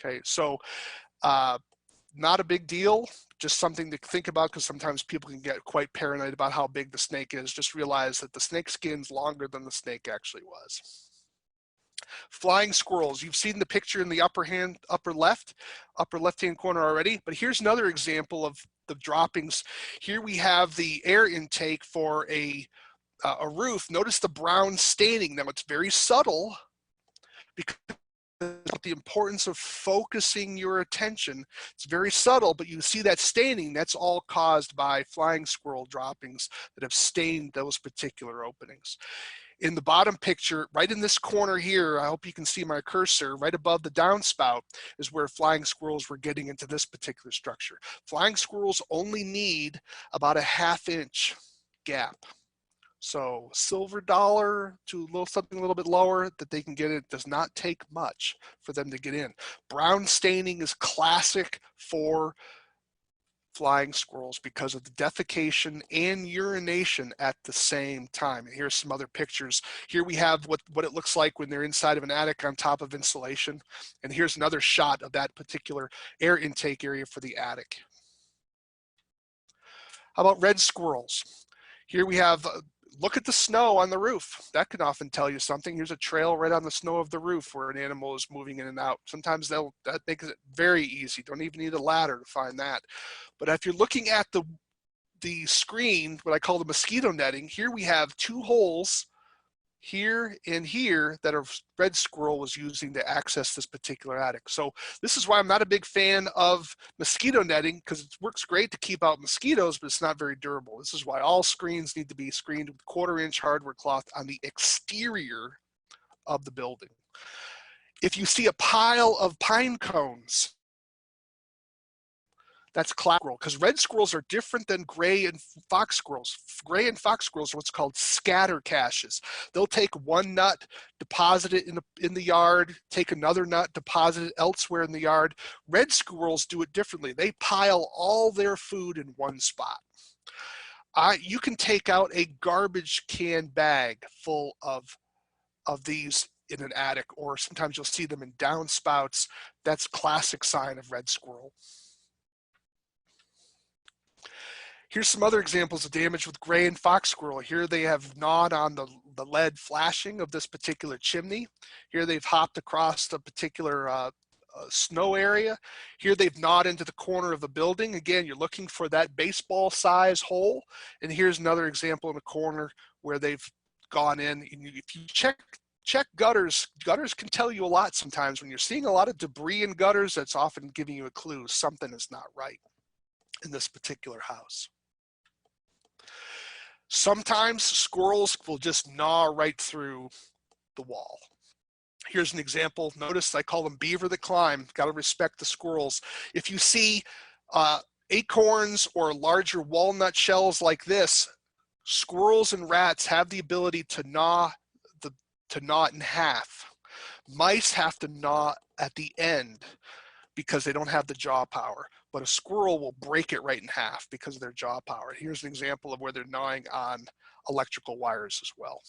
Okay, so not a big deal, just something to think about, because sometimes people can get quite paranoid about how big the snake is. Just realize that the snake skin's longer than the snake actually was. Flying squirrels. You've seen the picture in the upper left-hand corner already, but here's another example of the droppings. Here we have the air intake for a roof. Notice the brown staining. Now it's very subtle because the importance of focusing your attention. It's very subtle, but you see that staining. That's all caused by flying squirrel droppings that have stained those particular openings. In the bottom picture, right in this corner here, I hope you can see my cursor, right above the downspout is where flying squirrels were getting into this particular structure. Flying squirrels only need about a ½ inch gap. So silver dollar to something a little bit lower that they can get in. Does not take much for them to get in. Brown staining is classic for flying squirrels because of the defecation and urination at the same time. And here's some other pictures. Here we have what it looks like when they're inside of an attic on top of insulation. And here's another shot of that particular air intake area for the attic. How about red squirrels? Here we have look at the snow on the roof. That can often tell you something. Here's a trail right on the snow of the roof where an animal is moving in and out. Sometimes that makes it very easy. Don't even need a ladder to find that. But if you're looking at the screen, what I call the mosquito netting, here we have 2 holes here and here that a red squirrel was using to access this particular attic. So this is why I'm not a big fan of mosquito netting, because it works great to keep out mosquitoes, but it's not very durable. This is why all screens need to be screened with 1/4 inch hardware cloth on the exterior of the building. If you see a pile of pine cones, that's classic squirrel, because red squirrels are different than gray and fox squirrels. Gray and fox squirrels are what's called scatter caches. They'll take one nut, deposit it in the yard, take another nut, deposit it elsewhere in the yard. Red squirrels do it differently. They pile all their food in one spot. You can take out a garbage can bag full of these in an attic, or sometimes you'll see them in downspouts. That's classic sign of red squirrel. Here's some other examples of damage with gray and fox squirrel. Here they have gnawed on the lead flashing of this particular chimney. Here they've hopped across a particular snow area. Here they've gnawed into the corner of the building. Again, you're looking for that baseball size hole. And here's another example in the corner where they've gone in. And if you check gutters, gutters can tell you a lot sometimes. When you're seeing a lot of debris in gutters, that's often giving you a clue something is not right in this particular house. Sometimes squirrels will just gnaw right through the wall. Here's an example. Notice I call them beaver that climb. Got to respect the squirrels. If you see acorns or larger walnut shells like this, squirrels and rats have the ability to gnaw it in half. Mice have to gnaw at the end because they don't have the jaw power, but a squirrel will break it right in half because of their jaw power. Here's an example of where they're gnawing on electrical wires as well.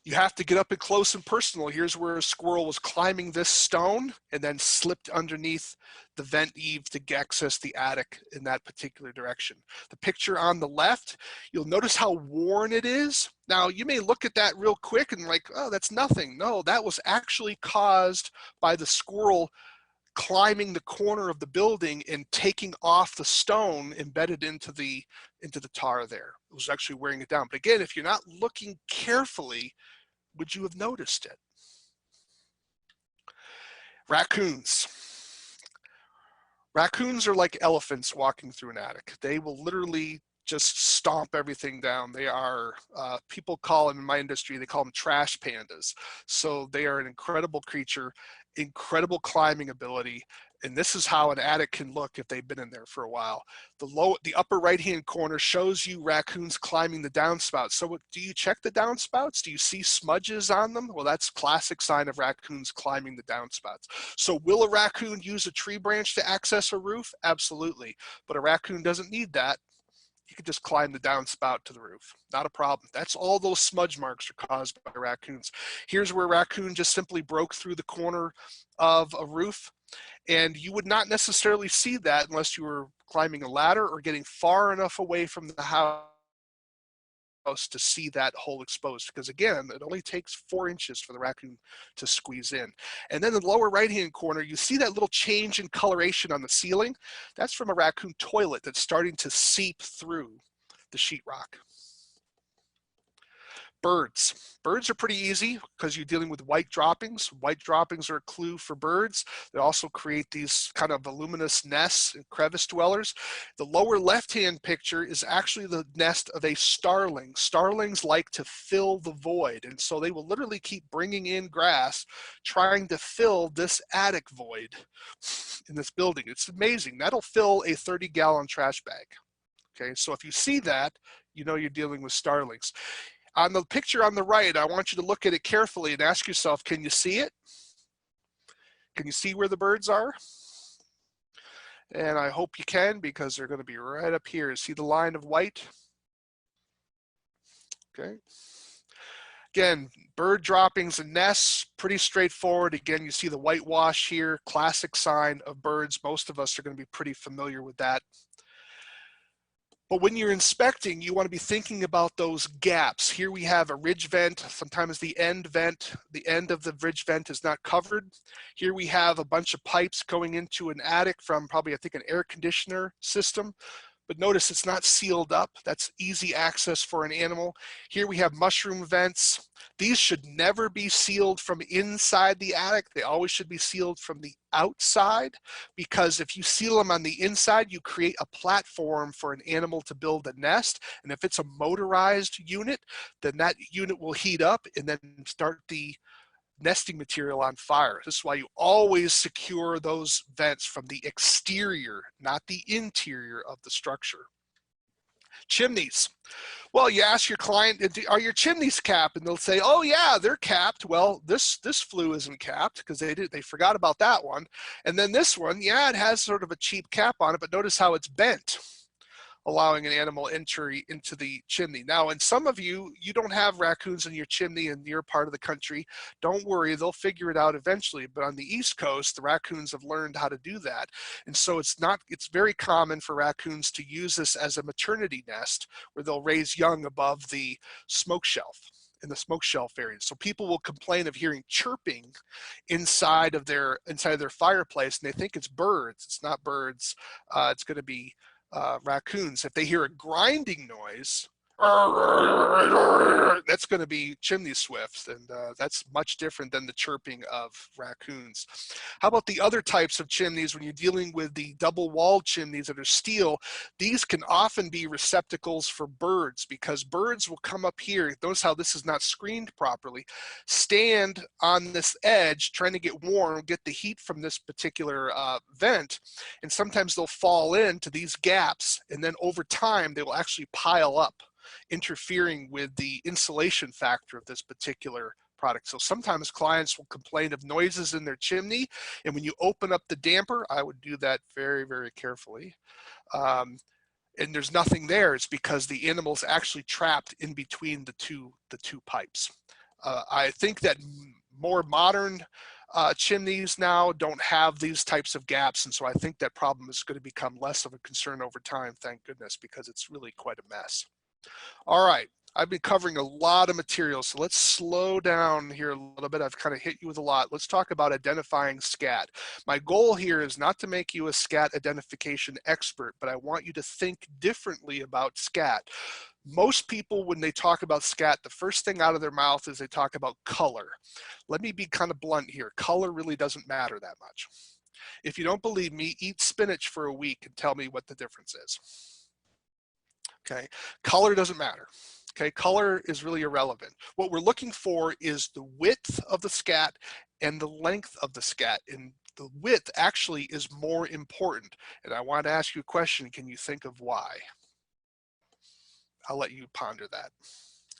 You have to get up and close and personal. Here's where a squirrel was climbing this stone and then slipped underneath the vent eave to access the attic in that particular direction. The picture on the left, you'll notice how worn it is. Now, you may look at that real quick and like, oh, that's nothing. No, that was actually caused by the squirrel climbing the corner of the building and taking off the stone embedded into the tar there. It was actually wearing it down. But again, if you're not looking carefully, would you have noticed it? Raccoons. Raccoons are like elephants walking through an attic. They will literally just stomp everything down. They are, people call them in my industry, they call them trash pandas. So they are an incredible creature, incredible climbing ability. And this is how an attic can look if they've been in there for a while. The upper right-hand corner shows you raccoons climbing the downspouts. So do you check the downspouts? Do you see smudges on them? Well, that's classic sign of raccoons climbing the downspouts. So will a raccoon use a tree branch to access a roof? Absolutely. But a raccoon doesn't need that. You could just climb the downspout to the roof. Not a problem. That's all those smudge marks are caused by raccoons. Here's where a raccoon just simply broke through the corner of a roof. And you would not necessarily see that unless you were climbing a ladder or getting far enough away from the house to see that hole exposed, because again, it only takes 4 inches for the raccoon to squeeze in. And then in the lower right hand corner, you see that little change in coloration on the ceiling. That's from a raccoon toilet that's starting to seep through the sheetrock. Birds. Birds are pretty easy because you're dealing with white droppings. White droppings are a clue for birds. They also create these kind of voluminous nests and crevice dwellers. The lower left-hand picture is actually the nest of a starling. Starlings like to fill the void, and so they will literally keep bringing in grass, trying to fill this attic void in this building. It's amazing. That'll fill a 30-gallon trash bag. Okay, so if you see that, you know you're dealing with starlings. On the picture on the right, I want you to look at it carefully and ask yourself, can you see it? Can you see where the birds are? And I hope you can, because they're going to be right up here. See the line of white? Okay. Again, bird droppings and nests, pretty straightforward. Again, you see the whitewash here, classic sign of birds. Most of us are going to be pretty familiar with that. But when you're inspecting, you want to be thinking about those gaps. Here we have a ridge vent. Sometimes the end of the ridge vent is not covered. Here we have a bunch of pipes going into an attic from probably, I think, an air conditioner system. But notice it's not sealed up. That's easy access for an animal. Here we have mushroom vents. These should never be sealed from inside the attic. They always should be sealed from the outside, because if you seal them on the inside, you create a platform for an animal to build a nest. And if it's a motorized unit, then that unit will heat up and then start the nesting material on fire. This is why you always secure those vents from the exterior, not the interior of the structure. Chimneys. Well, you ask your client, are your chimneys capped? And they'll say, oh yeah, they're capped. Well, this flue isn't capped because they forgot about that one. And then this one, yeah, it has sort of a cheap cap on it, but notice how it's bent, allowing an animal entry into the chimney. Now, in some of you, you don't have raccoons in your chimney in your part of the country. Don't worry, they'll figure it out eventually. But on the East Coast, the raccoons have learned how to do that. And so it's very common for raccoons to use this as a maternity nest where they'll raise young above the smoke shelf. in the smoke shelf areas. So people will complain of hearing chirping inside of their fireplace, and they think it's birds. It's not birds. It's going to be raccoons. If they hear a grinding noise, that's going to be chimney swifts, and that's much different than the chirping of raccoons. How about the other types of chimneys? When you're dealing with the double-walled chimneys that are steel, these can often be receptacles for birds, because birds will come up here. Notice how this is not screened properly. Stand on this edge trying to get warm, get the heat from this particular vent, and sometimes they'll fall into these gaps, and then over time they will actually pile up, interfering with the insulation factor of this particular product. So sometimes clients will complain of noises in their chimney, and when you open up the damper, I would do that very, very carefully, and there's nothing there. It's because the animal's actually trapped in between the two pipes. I think that more modern chimneys now don't have these types of gaps, and so I think that problem is going to become less of a concern over time, thank goodness, because it's really quite a mess. All right, I've been covering a lot of material, so let's slow down here a little bit. I've kind of hit you with a lot. Let's talk about identifying scat. My goal here is not to make you a scat identification expert, but I want you to think differently about scat. Most people, when they talk about scat, the first thing out of their mouth is they talk about color. Let me be kind of blunt here. Color really doesn't matter that much. If you don't believe me, eat spinach for a week and tell me what the difference is. Okay, color doesn't matter. Okay, color is really irrelevant. What we're looking for is the width of the scat and the length of the scat, and the width actually is more important. And I want to ask you a question. Can you think of why? I'll let you ponder that.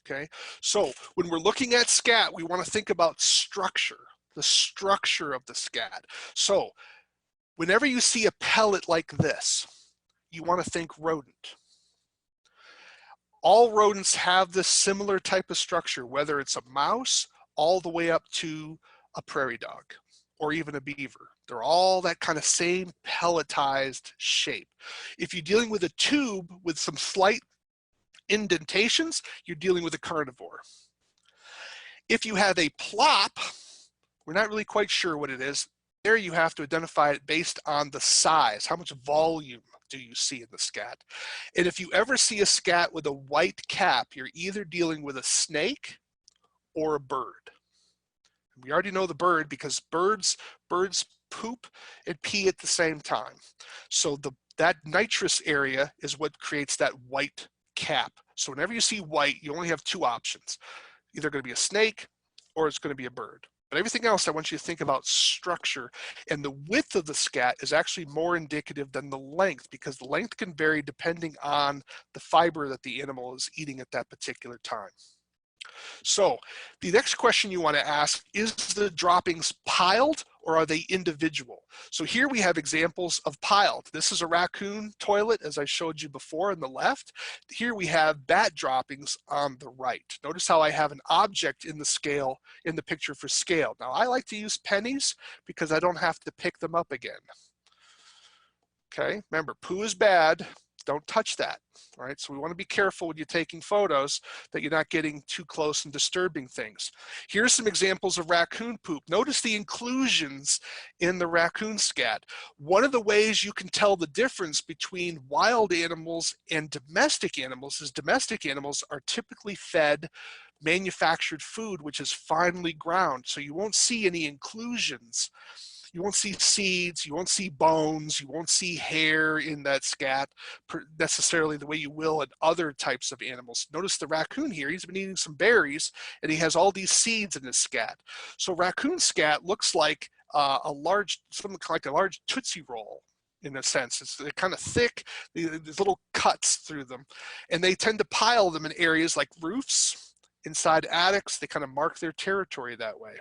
Okay, so when we're looking at scat, we want to think about structure, the structure of the scat. So whenever you see a pellet like this, you want to think rodent. All rodents have this similar type of structure, whether it's a mouse all the way up to a prairie dog or even a beaver. They're all that kind of same pelletized shape. If you're dealing with a tube with some slight indentations, you're dealing with a carnivore. If you have a plop, we're not really quite sure what it is. There you have to identify it based on the size. How much volume do you see in the scat? And if you ever see a scat with a white cap, you're either dealing with a snake or a bird. We already know the bird because birds poop and pee at the same time. So that nitrous area is what creates that white cap. So whenever you see white, you only have two options. Either going to be a snake or it's going to be a bird. But everything else, I want you to think about structure, and the width of the scat is actually more indicative than the length, because the length can vary depending on the fiber that the animal is eating at that particular time. So the next question you want to ask, is the droppings piled or are they individual? So here we have examples of piled. This is a raccoon toilet, as I showed you before on the left. Here we have bat droppings on the right. Notice how I have an object in the scale, in the picture for scale. Now I like to use pennies because I don't have to pick them up again. Okay, remember, poo is bad. Don't touch that, all right? So we want to be careful when you're taking photos that you're not getting too close and disturbing things. Here's some examples of raccoon poop. Notice the inclusions in the raccoon scat. One of the ways you can tell the difference between wild animals and domestic animals is domestic animals are typically fed manufactured food, which is finely ground. So you won't see any inclusions. You won't see seeds, you won't see bones, you won't see hair in that scat necessarily the way you will in other types of animals. Notice the raccoon here, he's been eating some berries and he has all these seeds in his scat. So raccoon scat looks like something like a large Tootsie Roll in a sense. They're kind of thick, there's little cuts through them. And they tend to pile them in areas like roofs, inside attics. They kind of mark their territory that way.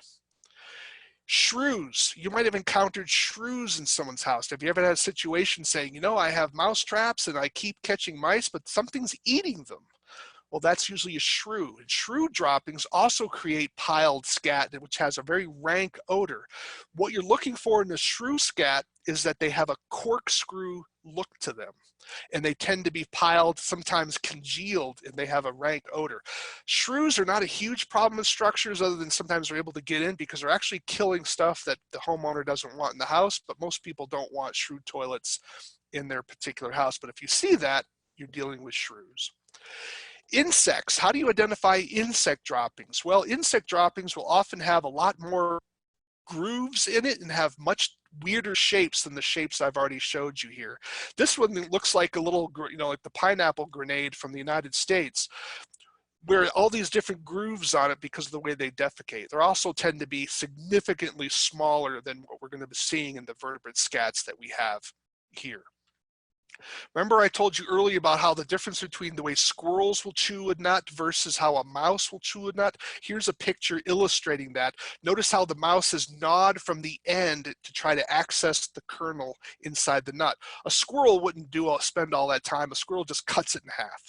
Shrews, you might have encountered shrews in someone's house. Have you ever had a situation saying, you know, I have mouse traps and I keep catching mice, but something's eating them? Well, that's usually a shrew. And shrew droppings also create piled scat, which has a very rank odor. What you're looking for in a shrew scat is that they have a corkscrew look to them, and they tend to be piled, sometimes congealed, and they have a rank odor. Shrews are not a huge problem in structures, other than sometimes they're able to get in because they're actually killing stuff that the homeowner doesn't want in the house, but most people don't want shrew toilets in their particular house. But if you see that, you're dealing with shrews. Insects, how do you identify insect droppings? Well, insect droppings will often have a lot more grooves in it and have much weirder shapes than the shapes I've already showed you here. This one looks like a little, like the pineapple grenade from the United States, where all these different grooves on it because of the way they defecate. They also tend to be significantly smaller than what we're going to be seeing in the vertebrate scats that we have here. Remember I told you earlier about how the difference between the way squirrels will chew a nut versus how a mouse will chew a nut? Here's a picture illustrating that. Notice how the mouse is gnawed from the end to try to access the kernel inside the nut. A squirrel wouldn't spend all that time. A squirrel just cuts it in half.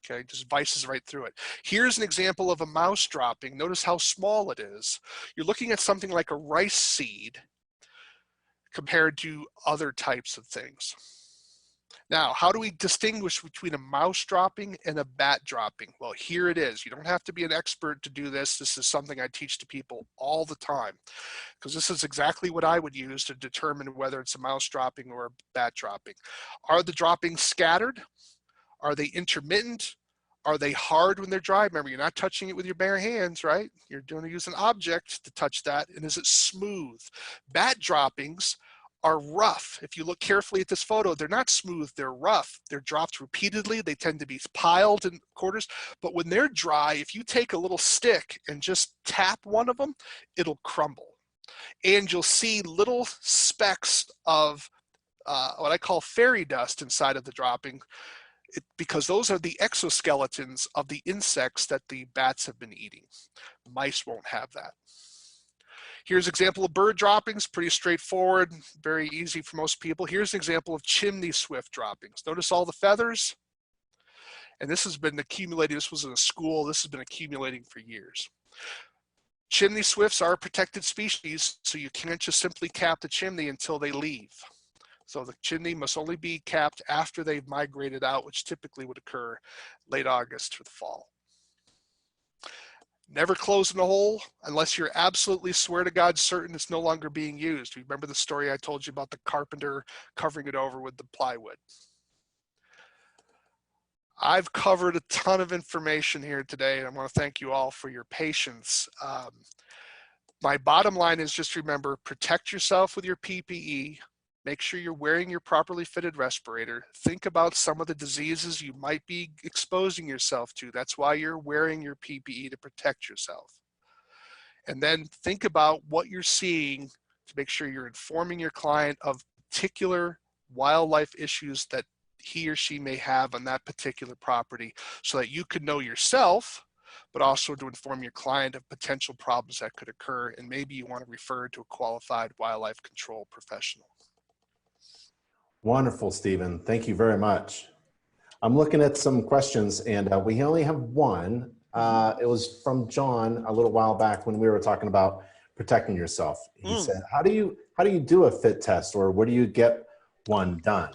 Okay, just vices right through it. Here's an example of a mouse dropping. Notice how small it is. You're looking at something like a rice seed compared to other types of things. Now, how do we distinguish between a mouse dropping and a bat dropping? Well, here it is. You don't have to be an expert to do this. This is something I teach to people all the time, because this is exactly what I would use to determine whether it's a mouse dropping or a bat dropping. Are the droppings scattered? Are they intermittent? Are they hard when they're dry? Remember, you're not touching it with your bare hands, right? You're going to use an object to touch that. And is it smooth? Bat droppings are rough. If you look carefully at this photo, they're not smooth, they're rough. They're dropped repeatedly. They tend to be piled in quarters. But when they're dry, if you take a little stick and just tap one of them, it'll crumble. And you'll see little specks of what I call fairy dust inside of the dropping, because those are the exoskeletons of the insects that the bats have been eating. Mice won't have that. Here's an example of bird droppings, pretty straightforward, very easy for most people. Here's an example of chimney swift droppings. Notice all the feathers? And this has been accumulating, this was in a school, this has been accumulating for years. Chimney swifts are a protected species, so you can't just simply cap the chimney until they leave. So the chimney must only be capped after they've migrated out, which typically would occur late August or the fall. Never closing a hole unless you're absolutely swear to God certain it's no longer being used. Remember the story I told you about the carpenter covering it over with the plywood. I've covered a ton of information here today, and I want to thank you all for your patience. My bottom line is just remember, protect yourself with your PPE. Make sure you're wearing your properly fitted respirator. Think about some of the diseases you might be exposing yourself to. That's why you're wearing your PPE, to protect yourself. And then think about what you're seeing to make sure you're informing your client of particular wildlife issues that he or she may have on that particular property, so that you could know yourself, but also to inform your client of potential problems that could occur. And maybe you want to refer to a qualified wildlife control professional. Wonderful, Stephen. Thank you very much. I'm looking at some questions, and we only have one. It was from John a little while back when we were talking about protecting yourself. He said, how do you do a fit test, or where do you get one done?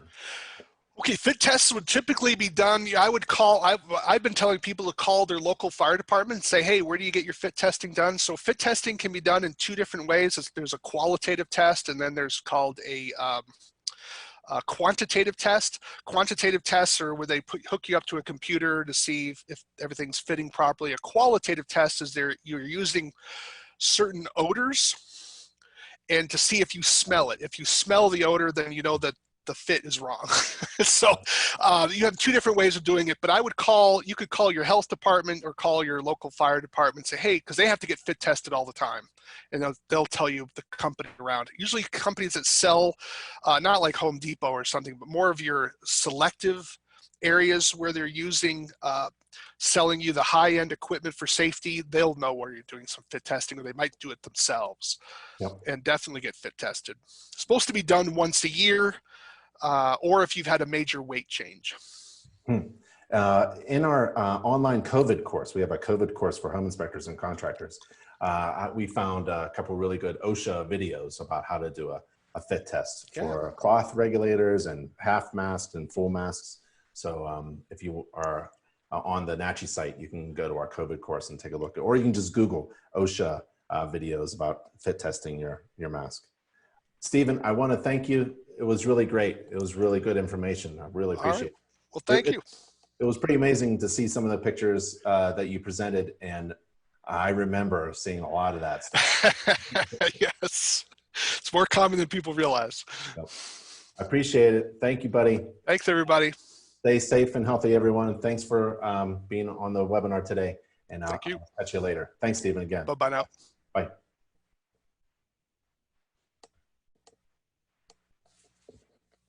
Okay, fit tests would typically be done. I've been telling people to call their local fire department and say, hey, where do you get your fit testing done? So fit testing can be done in two different ways. There's a qualitative test, and then there's called a quantitative test. Quantitative tests are where they hook you up to a computer to see if everything's fitting properly. A qualitative test is you're using certain odors and to see if you smell it. If you smell the odor, then you know that the fit is wrong. So you have two different ways of doing it, but you could call your health department or call your local fire department and say, hey, because they have to get fit tested all the time. And they'll tell you the company around. Usually companies that sell, not like Home Depot or something, but more of your selective areas where they're selling you the high-end equipment for safety, they'll know where you're doing some fit testing, or they might do it themselves. Yep. And definitely get fit tested. It's supposed to be done once a year, or if you've had a major weight change. In our online COVID course, we have a COVID course for home inspectors and contractors. We found a couple really good OSHA videos about how to do a fit test for cloth regulators and half masks and full masks. So if you are on the NACHI site, you can go to our COVID course and take a look, or you can just Google OSHA videos about fit testing your mask. Stephen, I want to thank you. It was really great. It was really good information. I really appreciate it. Well, thank you. It was pretty amazing to see some of the pictures that you presented, and I remember seeing a lot of that stuff. Yes, it's more common than people realize. So, I appreciate it. Thank you, buddy. Thanks, everybody. Stay safe and healthy, everyone. Thanks for being on the webinar today, and I'll catch you later. Thanks, Stephen, again. Bye-bye now. Bye.